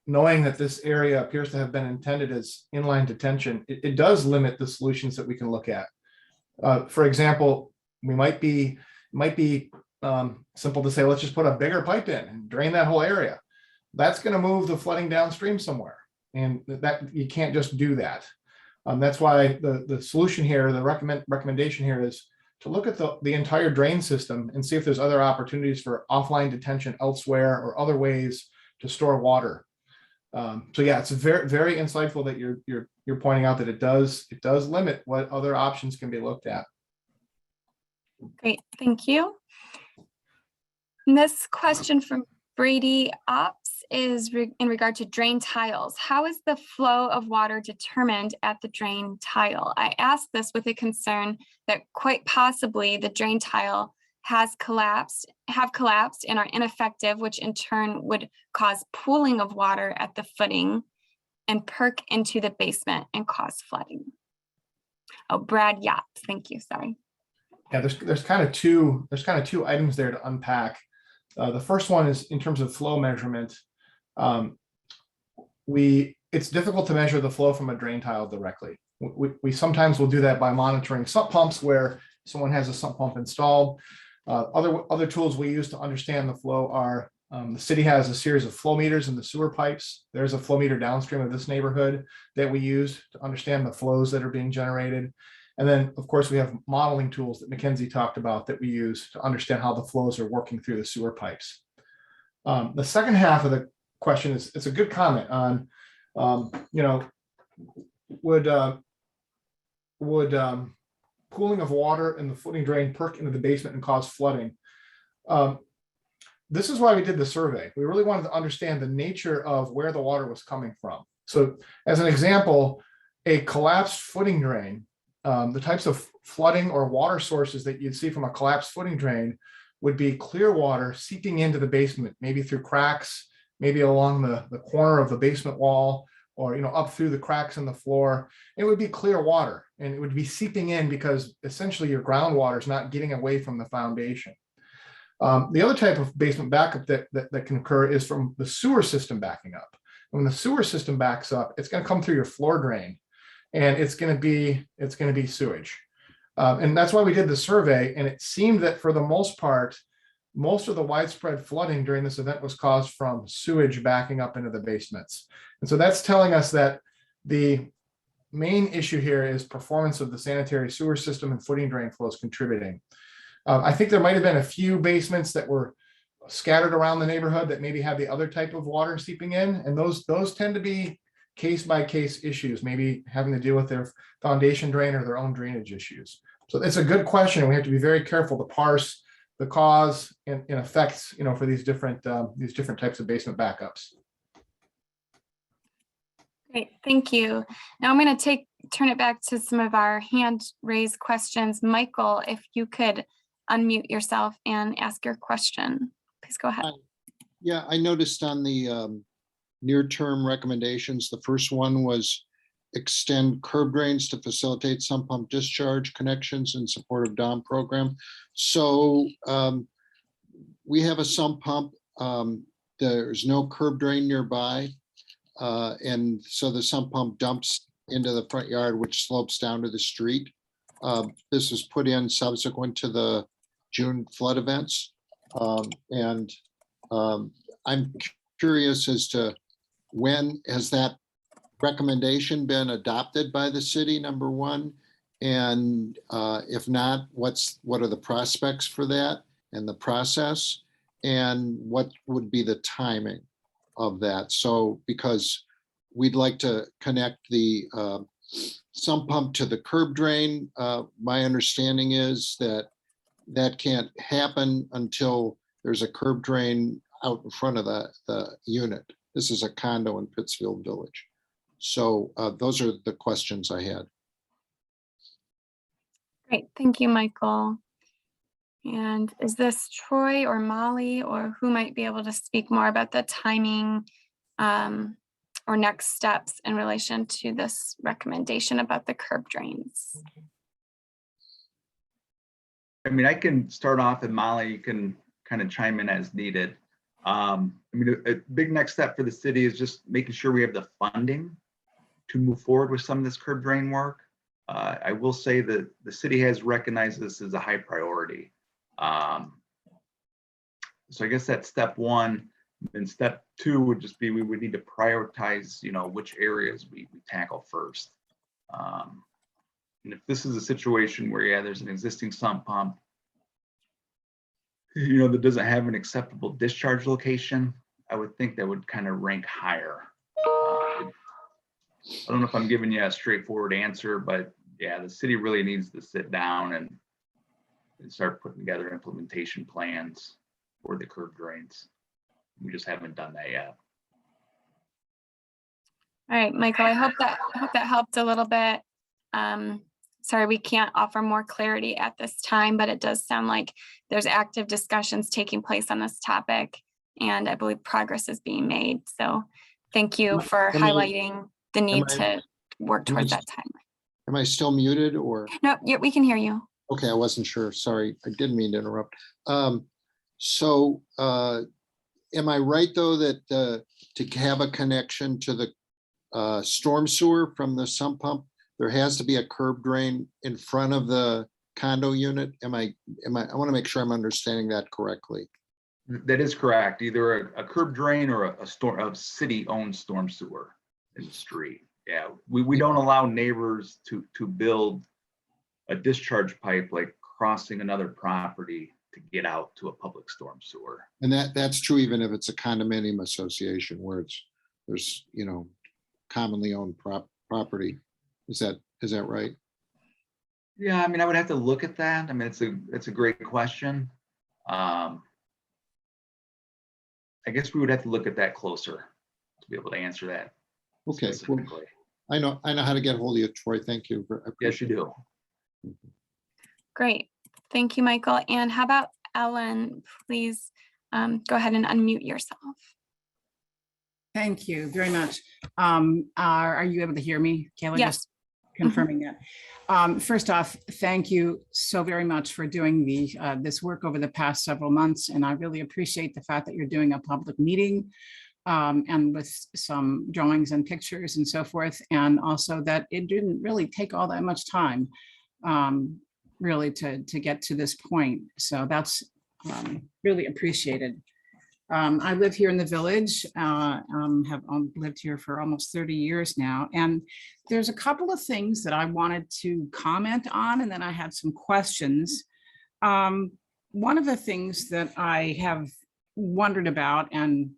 knowing that this area appears to have been intended as inline detention, it does limit the solutions that we can look at. For example, we might be simple to say, let's just put a bigger pipe in and drain that whole area. That's going to move the flooding downstream somewhere, and that you can't just do that. That's why the solution here, the recommendation here is to look at the entire drain system and see if there's other opportunities for offline detention elsewhere or other ways to store water. So yeah, it's very, very insightful that you're pointing out that it does limit what other options can be looked at. Great, thank you. And this question from Brady Ops is in regard to drain tiles. How is the flow of water determined at the drain tile? I ask this with a concern that quite possibly the drain tile have collapsed and are ineffective, which in turn would cause pooling of water at the footing and perk into the basement and cause flooding. Oh, Brad Yachts, thank you, sorry. Yeah, there's kind of two items there to unpack. The first one is in terms of flow measurement. It's difficult to measure the flow from a drain tile directly. We sometimes will do that by monitoring sump pumps where someone has a sump pump installed. Other tools we use to understand the flow are The city has a series of flow meters in the sewer pipes. There's a flow meter downstream of this neighborhood that we use to understand the flows that are being generated. And then, of course, we have modeling tools that Mackenzie talked about that we use to understand how the flows are working through the sewer pipes. The second half of the question is, it's a good comment on, would pooling of water in the footing drain perk into the basement and cause flooding? This is why we did the survey. We really wanted to understand the nature of where the water was coming from. So as an example, a collapsed footing drain, the types of flooding or water sources that you'd see from a collapsed footing drain would be clear water seeping into the basement, maybe through cracks, maybe along the corner of the basement wall, or up through the cracks in the floor. It would be clear water, and it would be seeping in because essentially your groundwater is not getting away from the foundation. The other type of basement backup that can occur is from the sewer system backing up. When the sewer system backs up, it's going to come through your floor drain, and it's going to be sewage. And that's why we did the survey. And it seemed that for the most part, most of the widespread flooding during this event was caused from sewage backing up into the basements. And so that's telling us that the main issue here is performance of the sanitary sewer system and footing drain flows contributing. I think there might have been a few basements that were scattered around the neighborhood that maybe had the other type of water seeping in. And those tend to be case by case issues, maybe having to deal with their foundation drain or their own drainage issues. So it's a good question. We have to be very careful to parse the cause and effects, for these different types of basement backups. Great, thank you. Now I'm going to turn it back to some of our hand raised questions. Michael, if you could unmute yourself and ask your question, please go ahead. Yeah, I noticed on the near-term recommendations, the first one was extend curb drains to facilitate sump pump discharge connections in support of DOM program. So we have a sump pump. There's no curb drain nearby. And so the sump pump dumps into the front yard, which slopes down to the street. This was put in subsequent to the June flood events. And I'm curious as to when has that recommendation been adopted by the city, number one? And if not, what are the prospects for that and the process? And what would be the timing of that? So, because we'd like to connect the sump pump to the curb drain. My understanding is that that can't happen until there's a curb drain out in front of the unit. This is a condo in Pittsfield Village. So those are the questions I had. Great, thank you, Michael. And is this Troy or Molly, or who might be able to speak more about the timing or next steps in relation to this recommendation about the curb drains? I mean, I can start off, and Molly, you can kind of chime in as needed. I mean, a big next step for the city is just making sure we have the funding to move forward with some of this curb drain work. I will say that the city has recognized this as a high priority. So I guess that's step one. And step two would just be, we would need to prioritize, which areas we tackle first. And if this is a situation where, yeah, there's an existing sump pump, that doesn't have an acceptable discharge location, I would think that would kind of rank higher. I don't know if I'm giving you a straightforward answer, but yeah, the city really needs to sit down and start putting together implementation plans for the curb drains. We just haven't done that yet. All right, Michael, I hope that helped a little bit. Sorry, we can't offer more clarity at this time, but it does sound like there's active discussions taking place on this topic, and I believe progress is being made. So thank you for highlighting the need to work towards that timeline. Am I still muted or? No, yeah, we can hear you. Okay, I wasn't sure. Sorry, I didn't mean to interrupt. So am I right, though, that to have a connection to the storm sewer from the sump pump, there has to be a curb drain in front of the condo unit? I want to make sure I'm understanding that correctly. That is correct. Either a curb drain or a city-owned storm sewer in the street. Yeah, we don't allow neighbors to build a discharge pipe like crossing another property to get out to a public storm sewer. And that's true even if it's a condominium association where there's, commonly owned property. Is that right? Yeah, I mean, I would have to look at that. I mean, it's a great question. I guess we would have to look at that closer to be able to answer that. Okay, well, Specifically. I know how to get a hold of you, Troy. Thank you. Yes, you do. Great. Thank you, Michael. And how about Ellen? Please go ahead and unmute yourself. Thank you very much. Are you able to hear me, Kayla? Yes. Just confirming that. First off, thank you so very much for doing this work over the past several months. And I really appreciate the fact that you're doing a public meeting and with some drawings and pictures and so forth. And also that it didn't really take all that much time really to get to this point. So that's really appreciated. I live here in the village, have lived here for almost 30 years now. And there's a couple of things that I wanted to comment on, and then I had some questions. One of the things that I have wondered about, and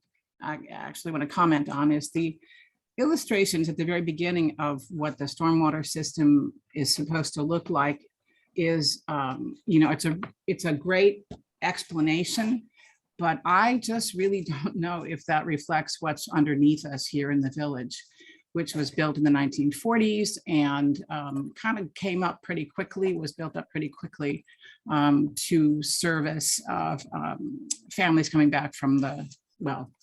I actually want to comment on, is the illustrations at the very beginning of what the stormwater system is supposed to look like. Is, it's a great explanation. But I just really don't know if that reflects what's underneath us here in the village, which was built in the 1940s and kind of came up pretty quickly, was built up pretty quickly to service families coming back from the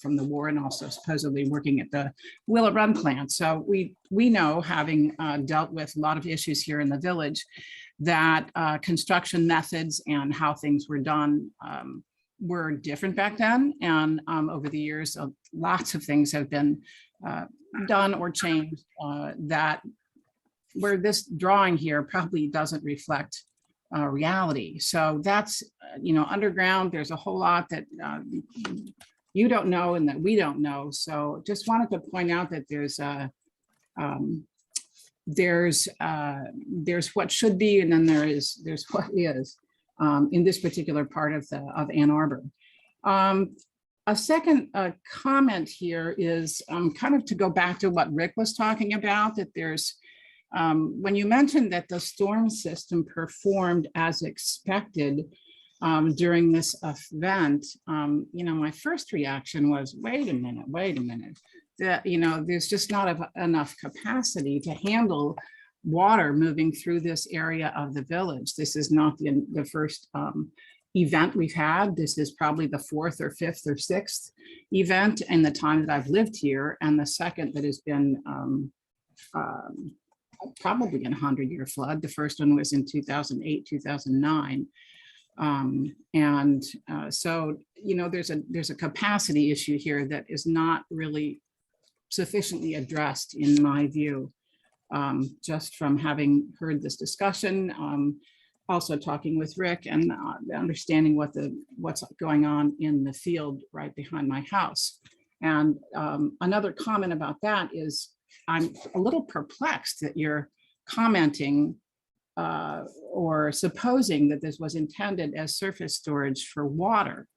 war and also supposedly working at the Willow Run plant. So we know, having dealt with a lot of issues here in the village, that construction methods and how things were done were different back then. And over the years, lots of things have been done or changed that where this drawing here probably doesn't reflect reality. So that's, underground, there's a whole lot that you don't know and that we don't know. So just wanted to point out that there's what should be, and then there's what is. In this particular part of Ann Arbor. A second comment here is kind of to go back to what Rick was talking about, that there's, when you mentioned that the storm system performed as expected during this event, my first reaction was, wait a minute, that, there's just not enough capacity to handle water moving through this area of the village. This is not the first event we've had. This is probably the fourth or fifth or sixth event in the time that I've lived here, and the second that has been probably a 100-year flood. The first one was in 2008, 2009. So, there's a capacity issue here that is not really sufficiently addressed in my view. Just from having heard this discussion, also talking with Rick and understanding what's going on in the field right behind my house. And another comment about that is I'm a little perplexed that you're commenting or supposing that this was intended as surface storage for water.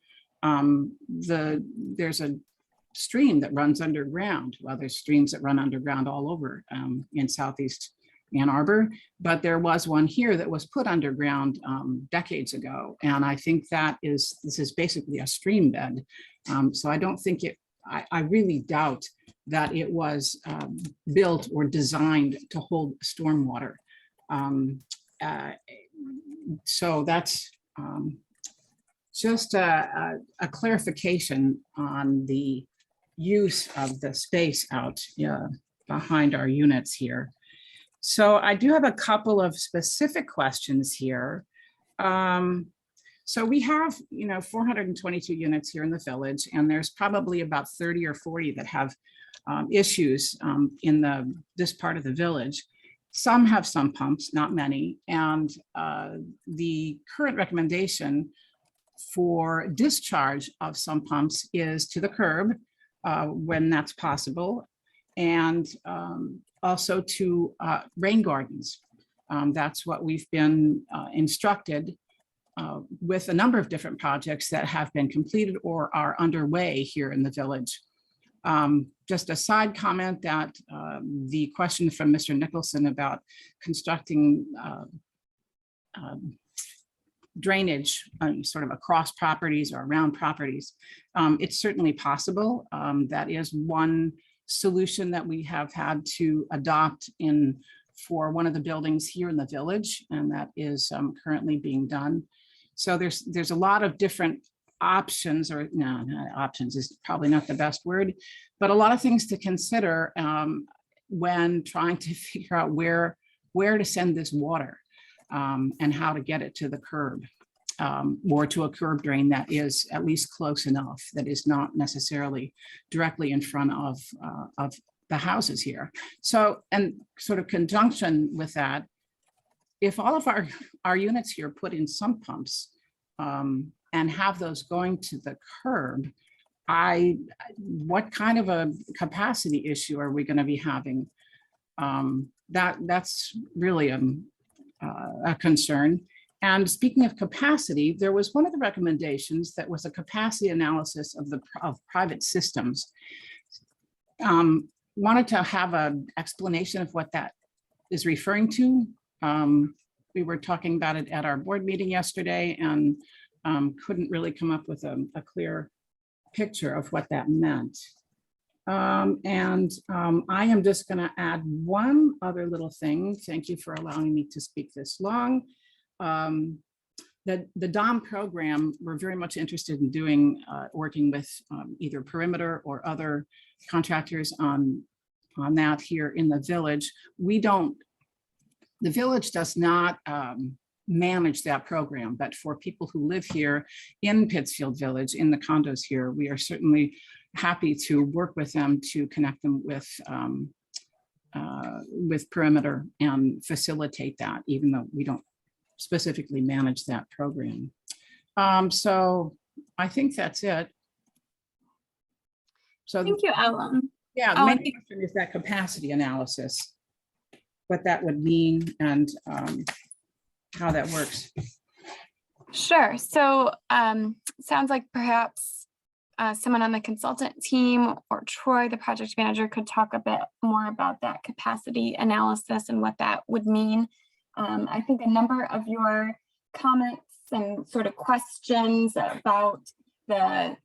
There's a stream that runs underground. Well, there's streams that run underground all over in Southeast Ann Arbor, but there was one here that was put underground decades ago. And I think this is basically a stream bed. So I don't think I really doubt that it was built or designed to hold stormwater. So that's just a clarification on the use of the space out behind our units here. So I do have a couple of specific questions here. So we have, 422 units here in the village, and there's probably about 30 or 40 that have issues in this part of the village. Some have sump pumps, not many. And the current recommendation for discharge of sump pumps is to the curb when that's possible, and also to rain gardens. That's what we've been instructed with a number of different projects that have been completed or are underway here in the village. Just a side comment that the question from Mr. Nicholson about constructing drainage sort of across properties or around properties, it's certainly possible. That is one solution that we have had to adopt for one of the buildings here in the village, and that is currently being done. So there's a lot of different options, or no, not options is probably not the best word, but a lot of things to consider when trying to figure out where to send this water and how to get it to the curb or to a curb drain that is at least close enough, that is not necessarily directly in front of the houses here. So, and sort of conjunction with that, if all of our units here put in sump pumps and have those going to the curb, what kind of a capacity issue are we going to be having? That's really a concern. And speaking of capacity, there was one of the recommendations that was a capacity analysis of private systems. Wanted to have an explanation of what that is referring to. We were talking about it at our board meeting yesterday and couldn't really come up with a clear picture of what that meant. I am just going to add one other little thing. Thank you for allowing me to speak this long. The DOM program, we're very much interested in doing, working with either Perimeter or other contractors on that here in the village. The village does not manage that program, but for people who live here in Pittsfield Village, in the condos here, we are certainly happy to work with them to connect them with Perimeter and facilitate that, even though we don't specifically manage that program. So I think that's it. So thank you, Ellen. Yeah, the main question is that capacity analysis, what that would mean and how that works. Sure. So sounds like perhaps someone on the consultant team or Troy, the project manager, could talk a bit more about that capacity analysis and what that would mean. I think a number of your comments and sort of questions about the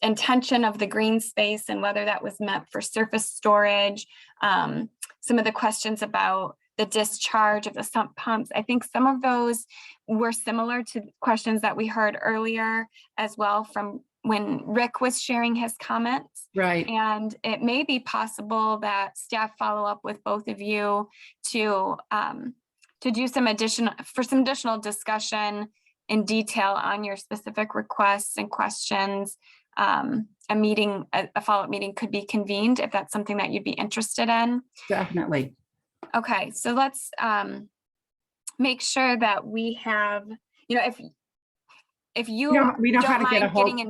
intention of the green space and whether that was meant for surface storage, some of the questions about the discharge of the sump pumps. I think some of those were similar to questions that we heard earlier as well from when Rick was sharing his comments. Right. And it may be possible that staff follow up with both of you to do some additional discussion in detail on your specific requests and questions. A follow-up meeting could be convened if that's something that you'd be interested in. Definitely. Okay, so let's make sure that we have, if you we know how to get a hold.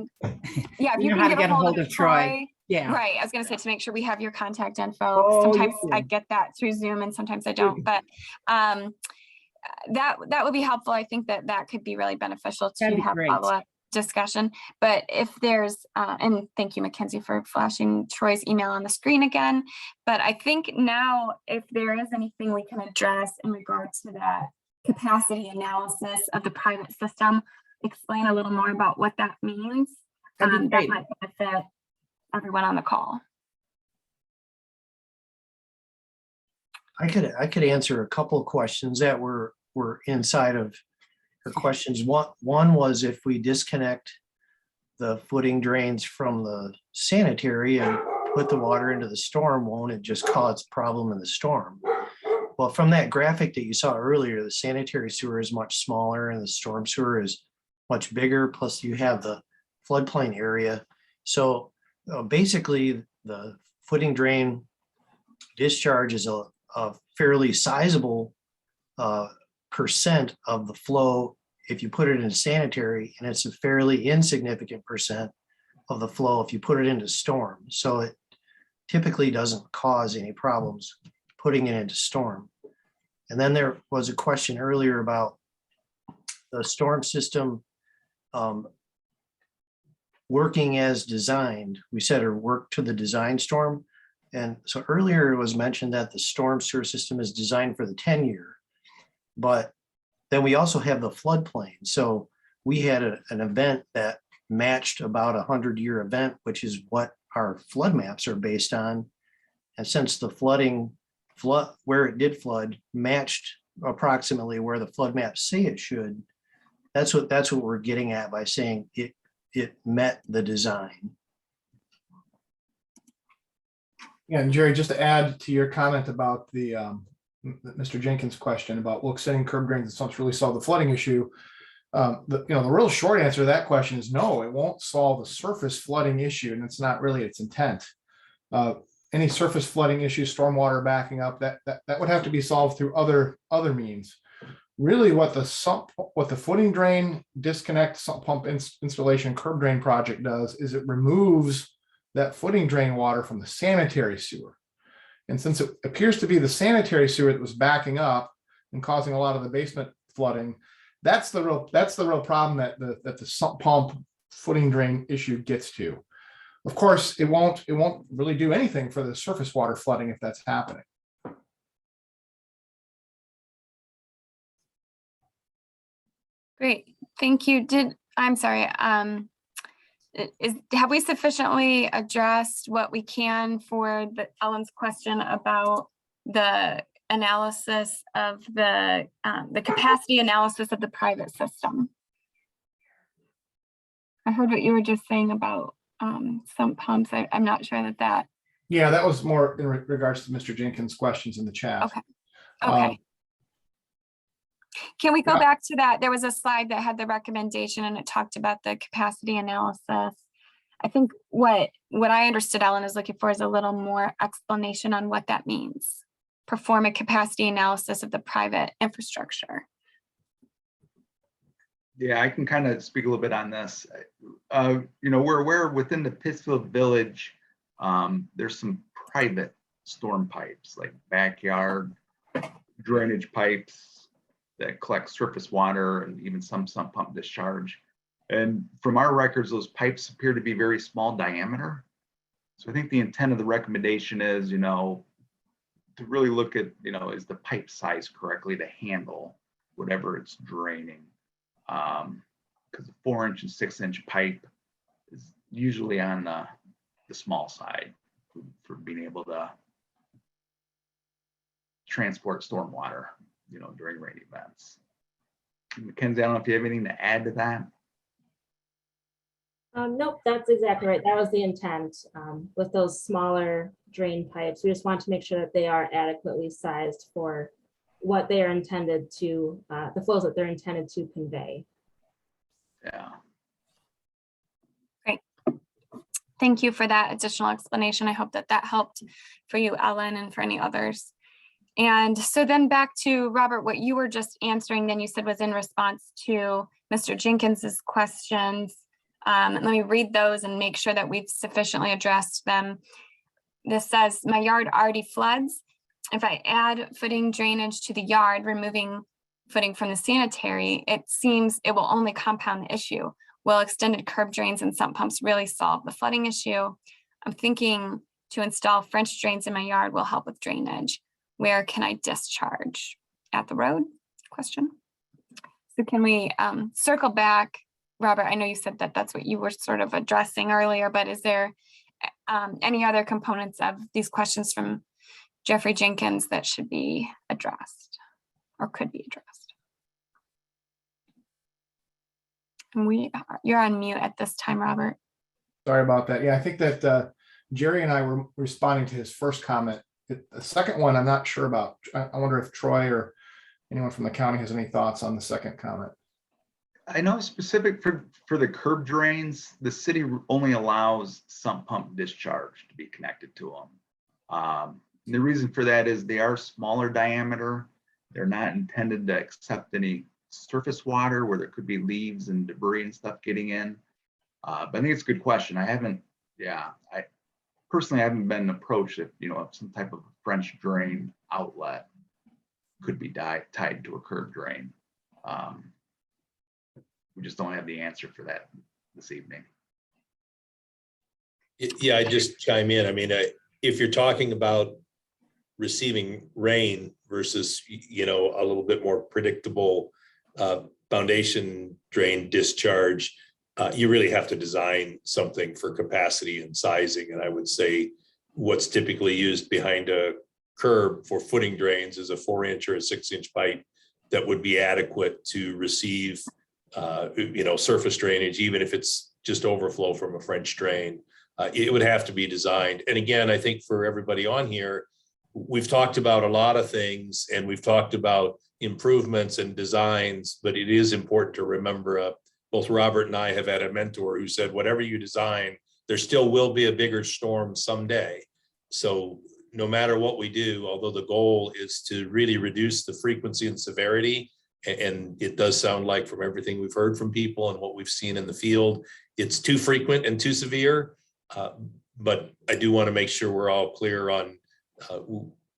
Yeah, if you can get a hold of Troy. Yeah. Right. I was going to say to make sure we have your contact info. Sometimes I get that through Zoom and sometimes I don't, but that would be helpful. I think that could be really beneficial to have follow-up discussion. But if there's, and thank you, Mackenzie, for flashing Troy's email on the screen again. But I think now if there is anything we can address in regards to that capacity analysis of the private system, explain a little more about what that means. That might benefit everyone on the call. I could answer a couple of questions that were inside of her questions. One was if we disconnect the footing drains from the sanitary and put the water into the storm, won't it just cause problem in the storm? Well, from that graphic that you saw earlier, the sanitary sewer is much smaller and the storm sewer is much bigger. Plus you have the floodplain area. So basically the footing drain discharge is a fairly sizable percent of the flow if you put it into sanitary, and it's a fairly insignificant percent of the flow if you put it into storm. So it typically doesn't cause any problems putting it into storm. And then there was a question earlier about the storm system working as designed. We said or work to the design storm. And so earlier it was mentioned that the storm sewer system is designed for the 10-year, but then we also have the floodplain. So we had an event that matched about a 100-year event, which is what our flood maps are based on. And since the flood where it did flood matched approximately where the flood maps say it should, that's what we're getting at by saying it met the design. Yeah, and Jerry, just to add to your comment about the Mr. Jenkins' question about, will extending curb drains and sumps really solve the flooding issue? The real short answer to that question is no, it won't solve the surface flooding issue, and it's not really its intent. Any surface flooding issue, stormwater backing up, that would have to be solved through other means. Really, what the footing drain disconnect sump pump installation curb drain project does is it removes that footing drain water from the sanitary sewer. And since it appears to be the sanitary sewer that was backing up and causing a lot of the basement flooding, that's the real problem that the sump pump footing drain issue gets to. Of course, it won't really do anything for the surface water flooding if that's happening. Great, thank you. I'm sorry. Have we sufficiently addressed what we can for Ellen's question about the analysis of the capacity analysis of the private system? I heard what you were just saying about sump pumps. I'm not sure that. Yeah, that was more in regards to Mr. Jenkins' questions in the chat. Okay. Can we go back to that? There was a slide that had the recommendation and it talked about the capacity analysis. I think what I understood Ellen is looking for is a little more explanation on what that means. Perform a capacity analysis of the private infrastructure. Yeah, I can kind of speak a little bit on this. We're aware within the Pittsfield Village, there's some private storm pipes like backyard drainage pipes that collect surface water and even some sump pump discharge. And from our records, those pipes appear to be very small diameter. So I think the intent of the recommendation is, to really look at, is the pipe size correctly to handle whatever it's draining. Because the 4-inch and 6-inch pipe is usually on the small side for being able to transport stormwater, during rain events. Mackenzie, I don't know if you have anything to add to that. Nope, that's exactly right. That was the intent with those smaller drain pipes. We just want to make sure that they are adequately sized for what they are intended to, the flows that they're intended to convey. Yeah. Great. Thank you for that additional explanation. I hope that helped for you, Ellen, and for any others. And so then back to Robert, what you were just answering, then you said was in response to Mr. Jenkins's questions. Let me read those and make sure that we've sufficiently addressed them. This says, my yard already floods. If I add footing drainage to the yard, removing footing from the sanitary, it seems it will only compound the issue. Will extended curb drains and sump pumps really solve the flooding issue? I'm thinking to install French drains in my yard will help with drainage. Where can I discharge? At the road? Question. So can we circle back? Robert, I know you said that that's what you were sort of addressing earlier, but is there any other components of these questions from Jeffrey Jenkins that should be addressed or could be addressed? And you're on mute at this time, Robert. Sorry about that. Yeah, I think that Jerry and I were responding to his first comment. The second one, I'm not sure about. I wonder if Troy or anyone from the county has any thoughts on the second comment. I know specific for the curb drains, the city only allows sump pump discharge to be connected to them. The reason for that is they are smaller diameter. They're not intended to accept any surface water where there could be leaves and debris and stuff getting in. But I think it's a good question. I personally haven't been approached if, if some type of French drain outlet could be tied to a curb drain. We just don't have the answer for that this evening. Yeah, I just chime in. I mean, if you're talking about receiving rain versus, a little bit more predictable foundation drain discharge, you really have to design something for capacity and sizing. And I would say what's typically used behind a curb for footing drains is a 4-inch or a 6-inch pipe that would be adequate to receive, surface drainage, even if it's just overflow from a French drain. It would have to be designed. And again, I think for everybody on here, we've talked about a lot of things and we've talked about improvements and designs, but it is important to remember, both Robert and I have had a mentor who said, whatever you design, there still will be a bigger storm someday. So no matter what we do, although the goal is to really reduce the frequency and severity, and it does sound like from everything we've heard from people and what we've seen in the field, it's too frequent and too severe. But I do want to make sure we're all clear on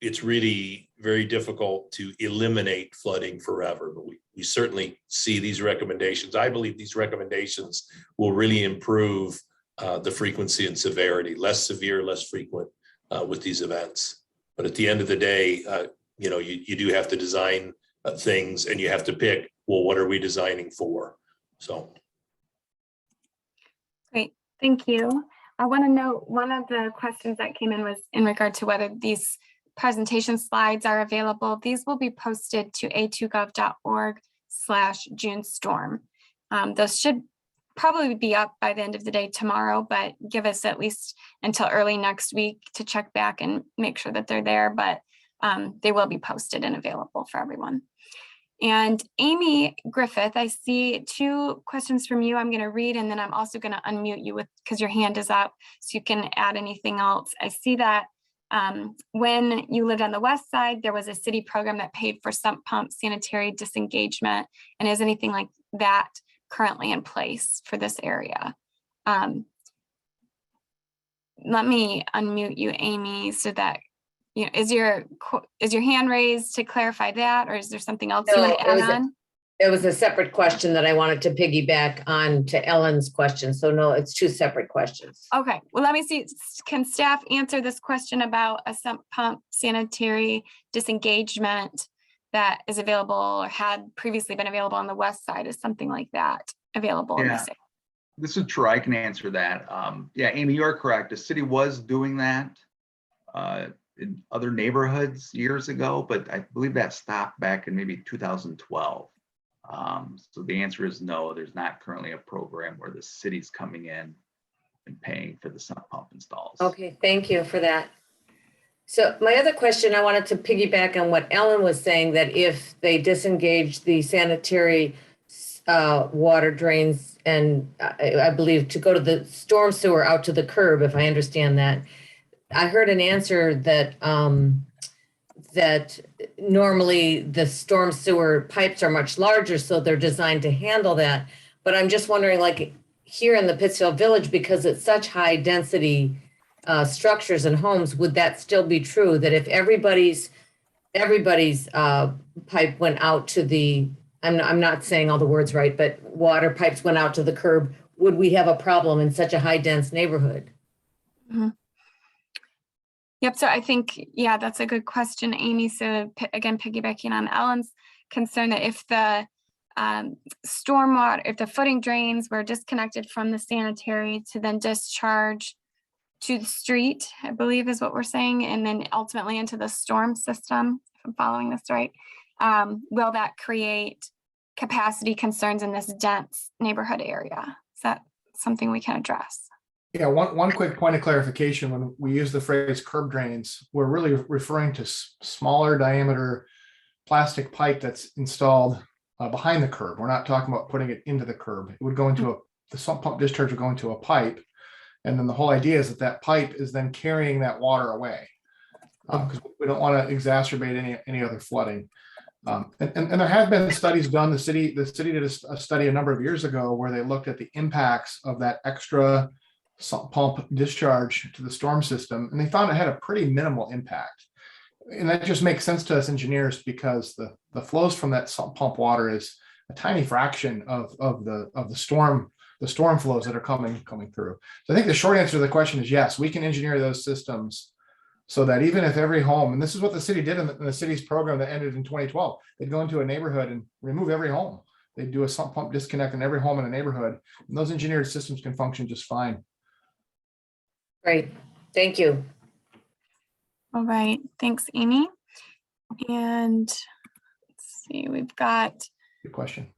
it's really very difficult to eliminate flooding forever, but we certainly see these recommendations. I believe these recommendations will really improve the frequency and severity, less severe, less frequent with these events. But at the end of the day, you do have to design things and you have to pick, well, what are we designing for? So. Great, thank you. I want to know, one of the questions that came in was in regard to whether these presentation slides are available. These will be posted to a2gov.org/JuneStorm. Those should probably be up by the end of the day tomorrow, but give us at least until early next week to check back and make sure that they're there, but they will be posted and available for everyone. And Amy Griffith, I see 2 questions from you I'm going to read, and then I'm also going to unmute you because your hand is up, so you can add anything else. I see that when you lived on the west side, there was a city program that paid for sump pump sanitary disengagement. And is anything like that currently in place for this area? Let me unmute you, Amy, so that is your hand raised to clarify that, or is there something else you want to add on? It was a separate question that I wanted to piggyback on to Ellen's question. So no, it's 2 separate questions. Okay, well, let me see. Can staff answer this question about a sump pump sanitary disengagement that is available or had previously been available on the west side? Is something like that available in this area? This is Troy. I can answer that. Yeah, Amy, you are correct. The city was doing that in other neighborhoods years ago, but I believe that stopped back in maybe 2012. So the answer is no, there's not currently a program where the city's coming in and paying for the sump pump installs. Okay, thank you for that. So my other question, I wanted to piggyback on what Ellen was saying, that if they disengage the sanitary water drains and I believe to go to the storm sewer out to the curb, if I understand that, I heard an answer that that normally the storm sewer pipes are much larger, so they're designed to handle that. But I'm just wondering, like here in the Pittsfield Village, because it's such high density structures and homes, would that still be true? That if everybody's pipe went out to the, I'm not saying all the words right, but water pipes went out to the curb, would we have a problem in such a high dense neighborhood? Mm-hmm. Yep. So I think, yeah, that's a good question, Amy. So again, piggybacking on Ellen's concern that if the stormwater, if the footing drains were disconnected from the sanitary to then discharge to the street, I believe is what we're saying, and then ultimately into the storm system, if I'm following this right, will that create capacity concerns in this dense neighborhood area? Is that something we can address? Yeah, one quick point of clarification. When we use the phrase curb drains, we're really referring to smaller diameter plastic pipe that's installed behind the curb. We're not talking about putting it into the curb. It would go into the sump pump discharge would go into a pipe. And then the whole idea is that pipe is then carrying that water away because we don't want to exacerbate any other flooding. And there have been studies done. The city did a study a number of years ago where they looked at the impacts of that extra sump pump discharge to the storm system, and they found it had a pretty minimal impact. And that just makes sense to us engineers because the flows from that sump pump water is a tiny fraction of the storm flows that are coming through. So I think the short answer to the question is yes, we can engineer those systems so that even if every home, and this is what the city did in the city's program that ended in 2012, they'd go into a neighborhood and remove every home. They'd do a sump pump disconnect in every home in a neighborhood, and those engineered systems can function just fine. Great, thank you. All right, thanks, Amy. And let's see, we've got Good question.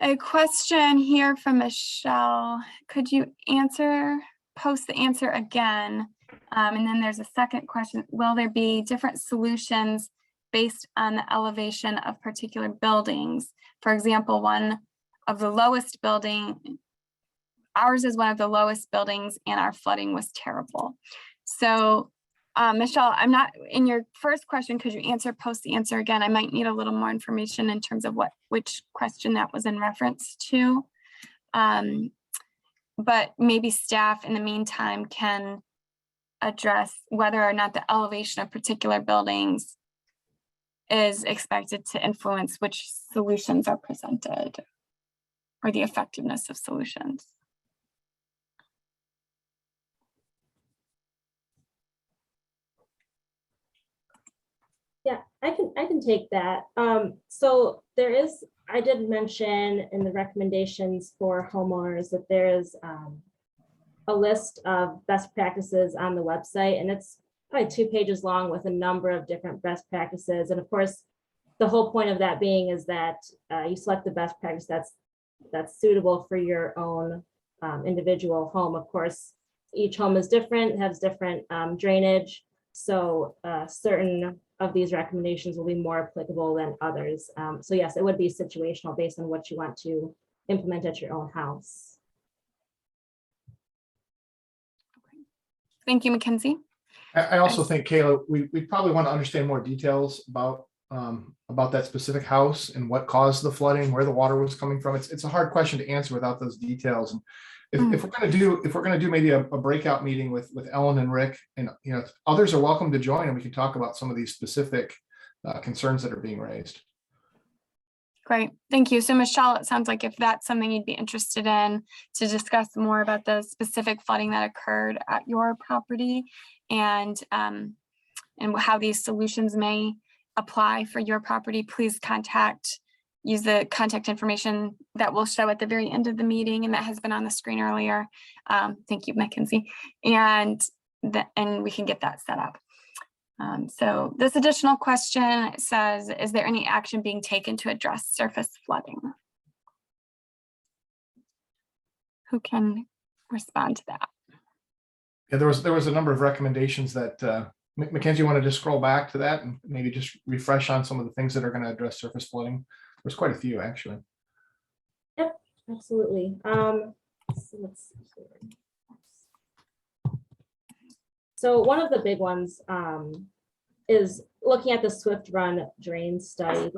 a question here from Michelle. Could you post the answer again? And then there's a second question. Will there be different solutions based on the elevation of particular buildings? For example, ours is one of the lowest buildings and our flooding was terrible. So Michelle, I'm not in your first question. Could you post the answer again? I might need a little more information in terms of which question that was in reference to. But maybe staff in the meantime can address whether or not the elevation of particular buildings is expected to influence which solutions are presented or the effectiveness of solutions. Yeah, I can take that. So I did mention in the recommendations for homeowners that there is a list of best practices on the website, and it's probably 2 pages long with a number of different best practices. And of course, the whole point of that being is that you select the best practice that's suitable for your own individual home. Of course, each home is different, has different drainage. So certain of these recommendations will be more applicable than others. So yes, it would be situational based on what you want to implement at your own house. Thank you, Mackenzie. I also think, Kayla, we probably want to understand more details about that specific house and what caused the flooding, where the water was coming from. It's a hard question to answer without those details. And if we're going to do maybe a breakout meeting with Ellen and Rick, and others are welcome to join, and we can talk about some of these specific concerns that are being raised. Great, thank you. So Michelle, it sounds like if that's something you'd be interested in to discuss more about the specific flooding that occurred at your property and how these solutions may apply for your property, please use the contact information that will show at the very end of the meeting and that has been on the screen earlier. Thank you, Mackenzie. And we can get that set up. So this additional question says, is there any action being taken to address surface flooding? Who can respond to that? Yeah, there was a number of recommendations that Mackenzie, you want to just scroll back to that and maybe just refresh on some of the things that are going to address surface flooding? There's quite a few, actually. Yep, absolutely. So let's see here. So one of the big ones is looking at the Swift Run drain study.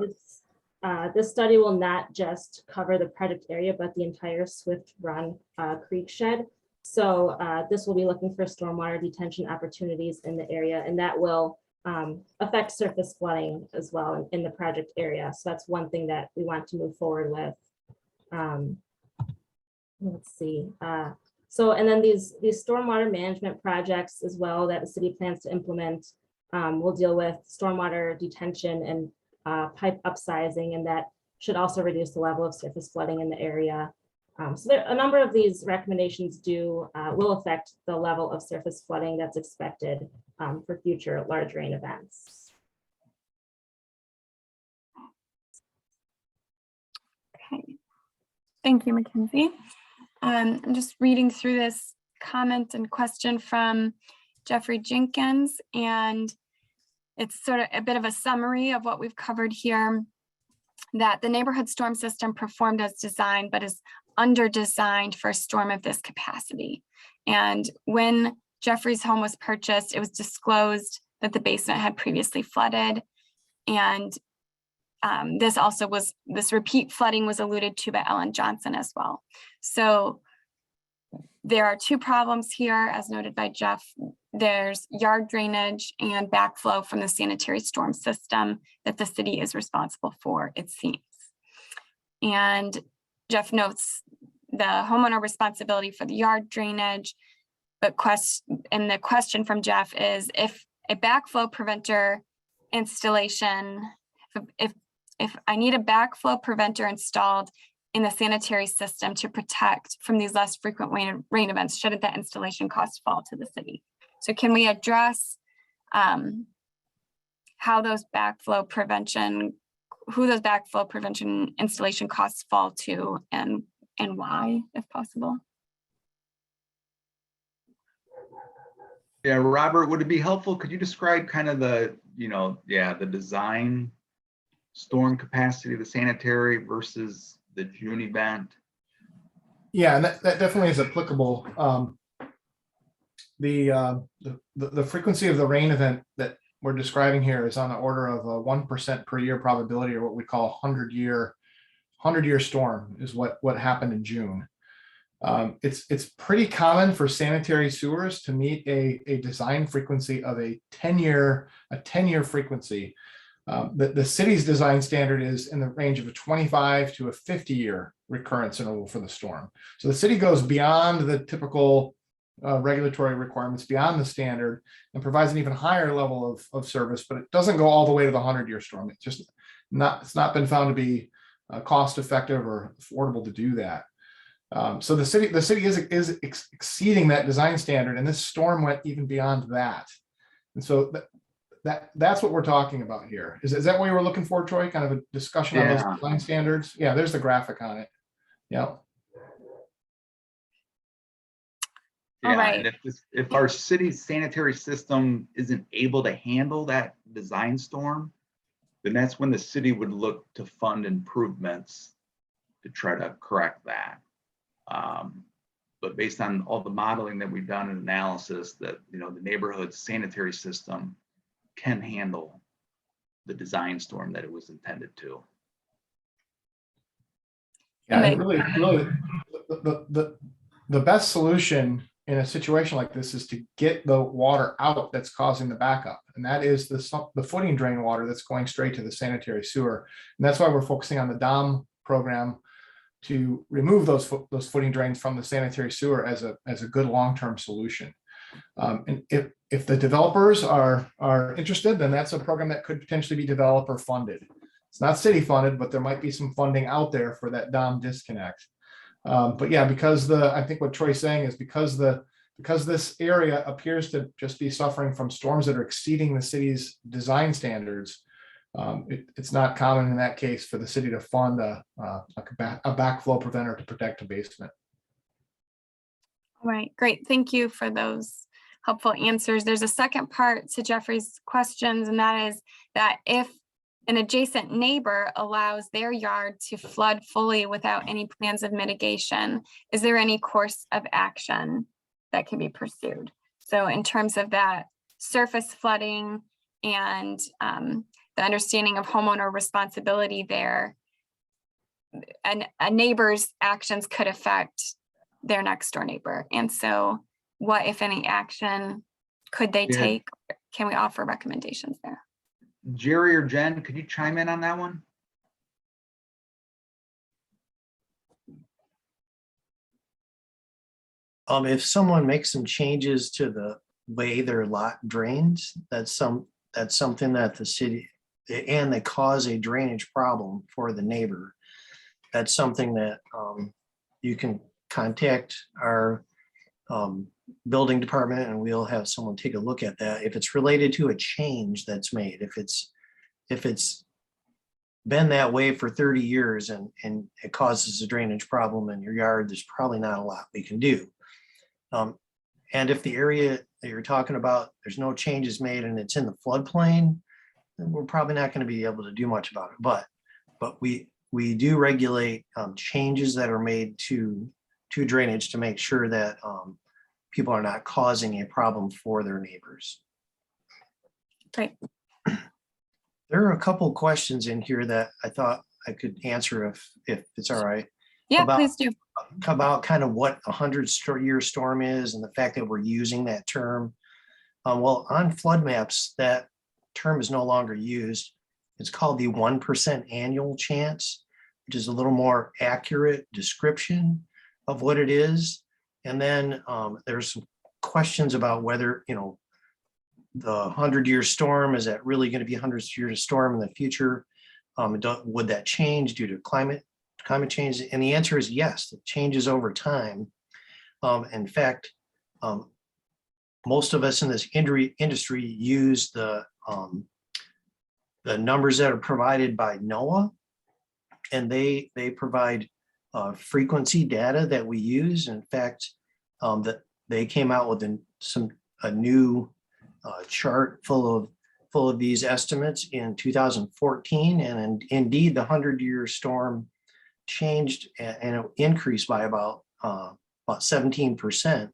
This study will not just cover the project area, but the entire Swift Run creek shed. So this will be looking for stormwater detention opportunities in the area, and that will affect surface flooding as well in the project area. So that's one thing that we want to move forward with. Let's see. So, and then these stormwater management projects as well that the city plans to implement will deal with stormwater detention and pipe upsizing, and that should also reduce the level of surface flooding in the area. So there, a number of these recommendations will affect the level of surface flooding that's expected for future large rain events. Okay, thank you, Mackenzie. I'm just reading through this comment and question from Jeffrey Jenkins, and it's sort of a bit of a summary of what we've covered here, that the neighborhood storm system performed as designed, but is under-designed for a storm of this capacity. And when Jeffrey's home was purchased, it was disclosed that the basement had previously flooded, and this repeat flooding was alluded to by Ellen Johnson as well. So there are two problems here, as noted by Jeff. There's yard drainage and backflow from the sanitary storm system that the city is responsible for, it seems. And Jeff notes the homeowner responsibility for the yard drainage, but the question from Jeff is, if a backflow preventer installation, if I need a backflow preventer installed in the sanitary system to protect from these less frequent rain events, shouldn't that installation cost fall to the city? So can we address how those backflow prevention, who those backflow prevention installation costs fall to, and why, if possible? Yeah, Robert, would it be helpful? Could you describe kind of the, the design storm capacity of the sanitary versus the June event? Yeah, and that definitely is applicable. The frequency of the rain event that we're describing here is on the order of a 1% per year probability, or what we call 100-year storm is what happened in June. It's pretty common for sanitary sewers to meet a design frequency of a 10-year frequency. The city's design standard is in the range of a 25 to a 50-year recurrence interval for the storm. So the city goes beyond the typical regulatory requirements, beyond the standard, and provides an even higher level of service, but it doesn't go all the way to the 100-year storm. It's not been found to be cost effective or affordable to do that. So the city is exceeding that design standard, and this storm went even beyond that. And so that's what we're talking about here. Is that what you were looking for, Troy? Kind of a discussion on those design standards? Yeah, there's the graphic on it. Yeah. All right. And if our city's sanitary system isn't able to handle that design storm, then that's when the city would look to fund improvements to try to correct that. But based on all the modeling that we've done and analysis, that the neighborhood sanitary system can handle the design storm that it was intended to. Yeah, and really, the best solution in a situation like this is to get the water out that's causing the backup, and that is the footing drain water that's going straight to the sanitary sewer. And that's why we're focusing on the DOM program to remove those footing drains from the sanitary sewer as a good long-term solution. And if the developers are interested, then that's a program that could potentially be developer funded. It's not city funded, but there might be some funding out there for that DOM disconnect. But yeah, because I think what Troy's saying is because this area appears to just be suffering from storms that are exceeding the city's design standards, it's not common in that case for the city to fund a backflow preventer to protect a basement. All right, great. Thank you for those helpful answers. There's a second part to Jeffrey's questions, and that is that if an adjacent neighbor allows their yard to flood fully without any plans of mitigation, is there any course of action that can be pursued? So in terms of that surface flooding and the understanding of homeowner responsibility there, and a neighbor's actions could affect their next door neighbor. And so what, if any, action could they take? Can we offer recommendations there? Jerry or Jen, could you chime in on that one? If someone makes some changes to the way their lot drains, that's something that the city, and they cause a drainage problem for the neighbor. That's something that you can contact our building department, and we'll have someone take a look at that. If it's related to a change that's made, if it's been that way for 30 years and it causes a drainage problem in your yard, there's probably not a lot we can do. And if the area that you're talking about, there's no changes made and it's in the floodplain, then we're probably not going to be able to do much about it. But we do regulate changes that are made to drainage to make sure that people are not causing a problem for their neighbors. Right. There are a couple questions in here that I thought I could answer if it's all right. Yeah, About- please do. About kind of what a 100-year storm is and the fact that we're using that term. Well, on flood maps, that term is no longer used. It's called the 1% annual chance, which is a little more accurate description of what it is. And then there's some questions about whether, the 100-year storm, is that really going to be a 100-year storm in the future? Would that change due to climate change? And the answer is yes, it changes over time. In fact, most of us in this industry use the numbers that are provided by NOAA, and they provide frequency data that we use. In fact, that they came out with a new chart full of these estimates in 2014, and indeed the 100-year storm changed and it increased by about 17%.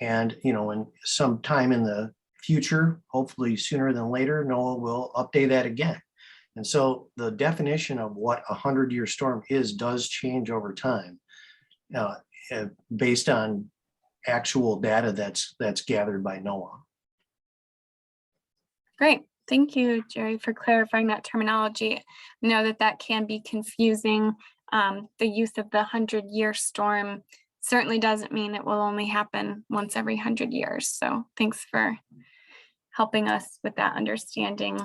And in some time in the future, hopefully sooner than later, NOAA will update that again. And so the definition of what a 100-year storm is does change over time based on actual data that's gathered by NOAA. Great. Thank you, Jerry, for clarifying that terminology. I know that can be confusing. The use of the 100-year storm certainly doesn't mean it will only happen once every 100 years. So thanks for helping us with that understanding.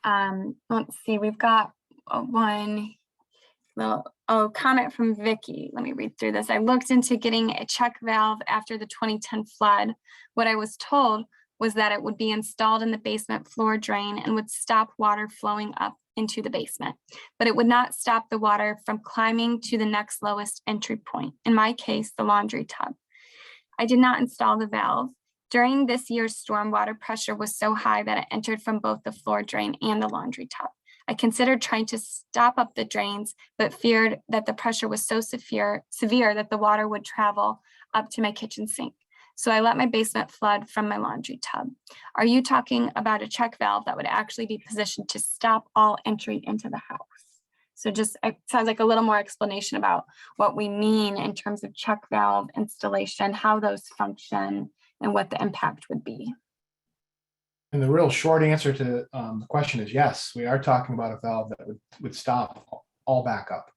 Let's see, we've got one little comment from Vicky. Let me read through this. I looked into getting a check valve after the 2010 flood. What I was told was that it would be installed in the basement floor drain and would stop water flowing up into the basement, but it would not stop the water from climbing to the next lowest entry point, in my case, the laundry tub. I did not install the valve. During this year's storm, water pressure was so high that it entered from both the floor drain and the laundry tub. I considered trying to stop up the drains, but feared that the pressure was so severe that the water would travel up to my kitchen sink. So I let my basement flood from my laundry tub. Are you talking about a check valve that would actually be positioned to stop all entry into the house? So just, it sounds like a little more explanation about what we mean in terms of check valve installation, how those function, and what the impact would be. And the real short answer to the question is yes, we are talking about a valve that would stop all backup.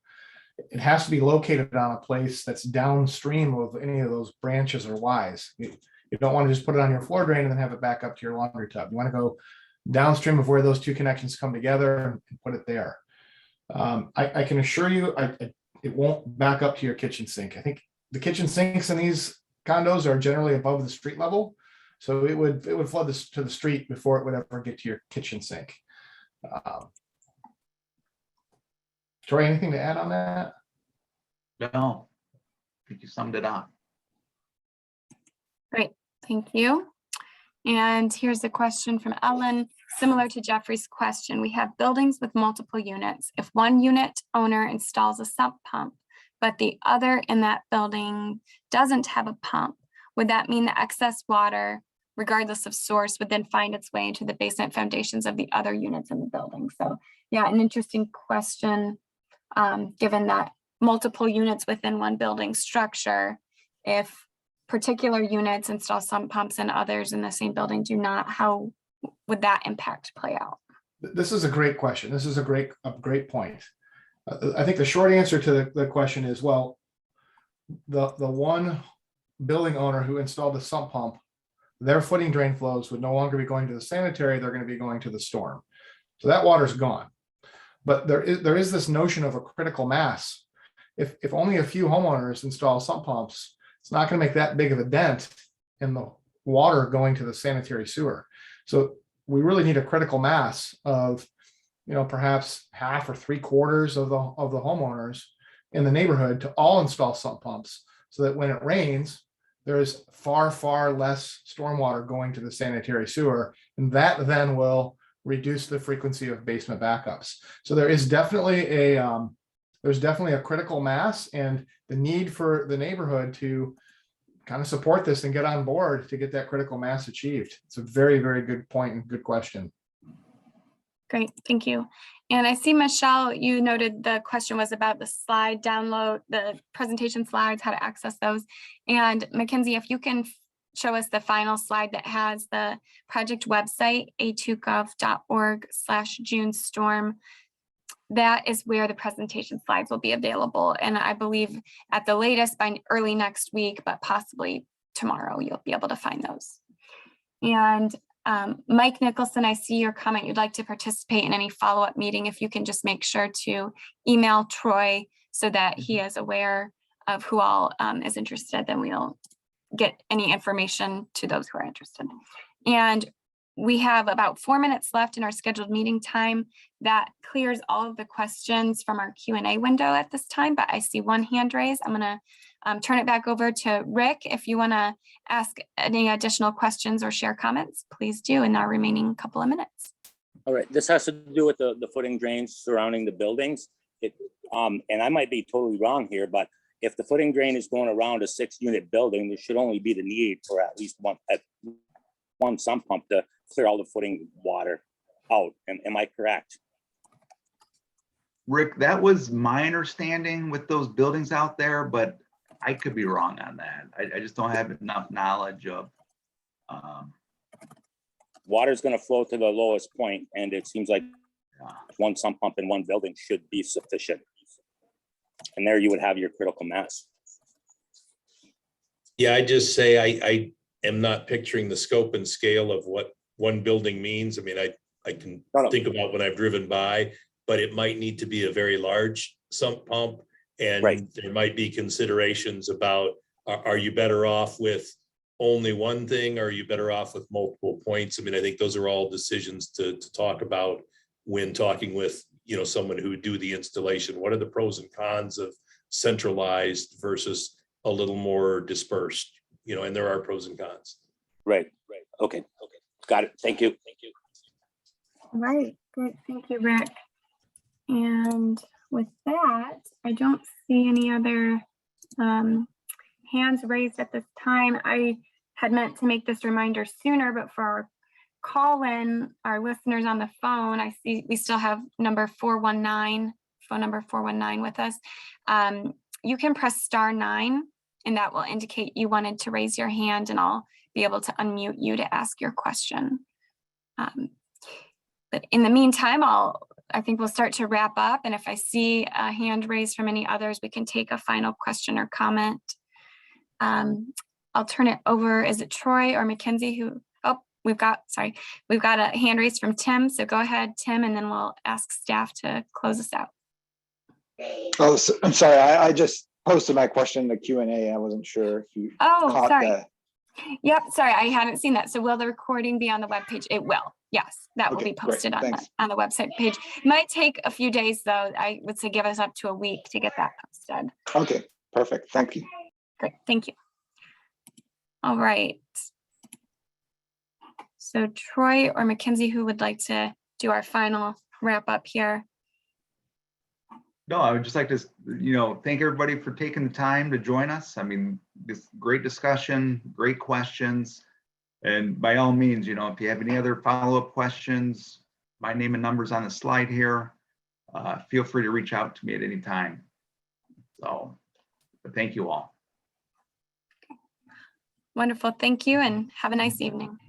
It has to be located on a place that's downstream of any of those branches or Ys. You don't want to just put it on your floor drain and then have it back up to your laundry tub. You want to go downstream of where those two connections come together and put it there. I can assure you it won't back up to your kitchen sink. I think the kitchen sinks in these condos are generally above the street level. So it would flood this to the street before it would ever get to your kitchen sink. Troy, anything to add on that? No, I think you summed it up. Great, thank you. And here's a question from Ellen. Similar to Jeffrey's question, we have buildings with multiple units. If one unit owner installs a sump pump, but the other in that building doesn't have a pump, would that mean the excess water, regardless of source, would then find its way into the basement foundations of the other units in the building? So yeah, an interesting question, given that multiple units within one building structure, if particular units install sump pumps and others in the same building do not, how would that impact play out? This is a great question. This is a great point. I think the short answer to the question is, well, the one building owner who installed the sump pump, their footing drain flows would no longer be going to the sanitary, they're going to be going to the storm. So that water's gone. But there is this notion of a critical mass. If only a few homeowners install sump pumps, it's not going to make that big of a dent in the water going to the sanitary sewer. So we really need a critical mass of, perhaps half or 3/4 of the homeowners in the neighborhood to all install sump pumps, so that when it rains, there is far, far less stormwater going to the sanitary sewer, and that then will reduce the frequency of basement backups. So there is definitely a critical mass, and the need for the neighborhood to kind of support this and get on board to get that critical mass achieved. It's a very, very good point and good question. Great, thank you. And I see, Michelle, you noted the question was about the slide download, the presentation slides, how to access those. And Mackenzie, if you can show us the final slide that has the project website, a2gov.org/JuneStorm. That is where the presentation slides will be available. And I believe at the latest by early next week, but possibly tomorrow, you'll be able to find those. And Mike Nicholson, I see your comment. You'd like to participate in any follow-up meeting. If you can just make sure to email Troy so that he is aware of who all is interested, then we'll get any information to those who are interested. And we have about 4 minutes left in our scheduled meeting time. That clears all of the questions from our Q&A window at this time, but I see one hand raised. I'm gonna turn it back over to Rick. If you wanna ask any additional questions or share comments, please do in our remaining couple of minutes. All right, this has to do with the footing drains surrounding the buildings. And I might be totally wrong here, but if the footing drain is going around a 6-unit building, there should only be the need for at least one sump pump to clear all the footing water out. Am I correct? Rick, that was my understanding with those buildings out there, but I could be wrong on that. I just don't have enough knowledge of. Water's going to flow to the lowest point, and it seems like one sump pump in one building should be sufficient. And there you would have your critical mass. Yeah, I just say I am not picturing the scope and scale of what one building means. I mean, I can think about when I've driven by, but it might need to be a very large sump pump. And there might be considerations about, are you better off with only one thing? Or are you better off with multiple points? I mean, I think those are all decisions to talk about when talking with, someone who would do the installation. What are the pros and cons of centralized versus a little more dispersed? And there are pros and cons. Right. Okay. Got it. Thank you. All right, good. Thank you, Rick. And with that, I don't see any other hands raised at this time. I had meant to make this reminder sooner, but for our call-in, our listeners on the phone, I see we still have phone number 419 with us. You can press *9 and that will indicate you wanted to raise your hand, and I'll be able to unmute you to ask your question. But in the meantime, I think we'll start to wrap up. And if I see a hand raised from any others, we can take a final question or comment. I'll turn it over. Is it Troy or Mackenzie who? Oh, we've got a hand raised from Tim. So go ahead, Tim, and then we'll ask staff to close us out. Oh, I'm sorry. I just posted my question in the Q&A. I wasn't sure if you caught sorry. that. Yep, sorry, I hadn't seen that. So will the recording be on the webpage? It will. Yes, that will be posted on the website page. Might take a few days though. I would say give us up to a week to get that posted. Okay, perfect. Thank you. Great, thank you. All right. So Troy or Mackenzie, who would like to do our final wrap up here? No, I would just like to, thank everybody for taking the time to join us. I mean, this great discussion, great questions. And by all means, if you have any other follow-up questions, my name and number's on the slide here. Feel free to reach out to me at any time. So, but thank you all. Wonderful. Thank you and have a nice evening.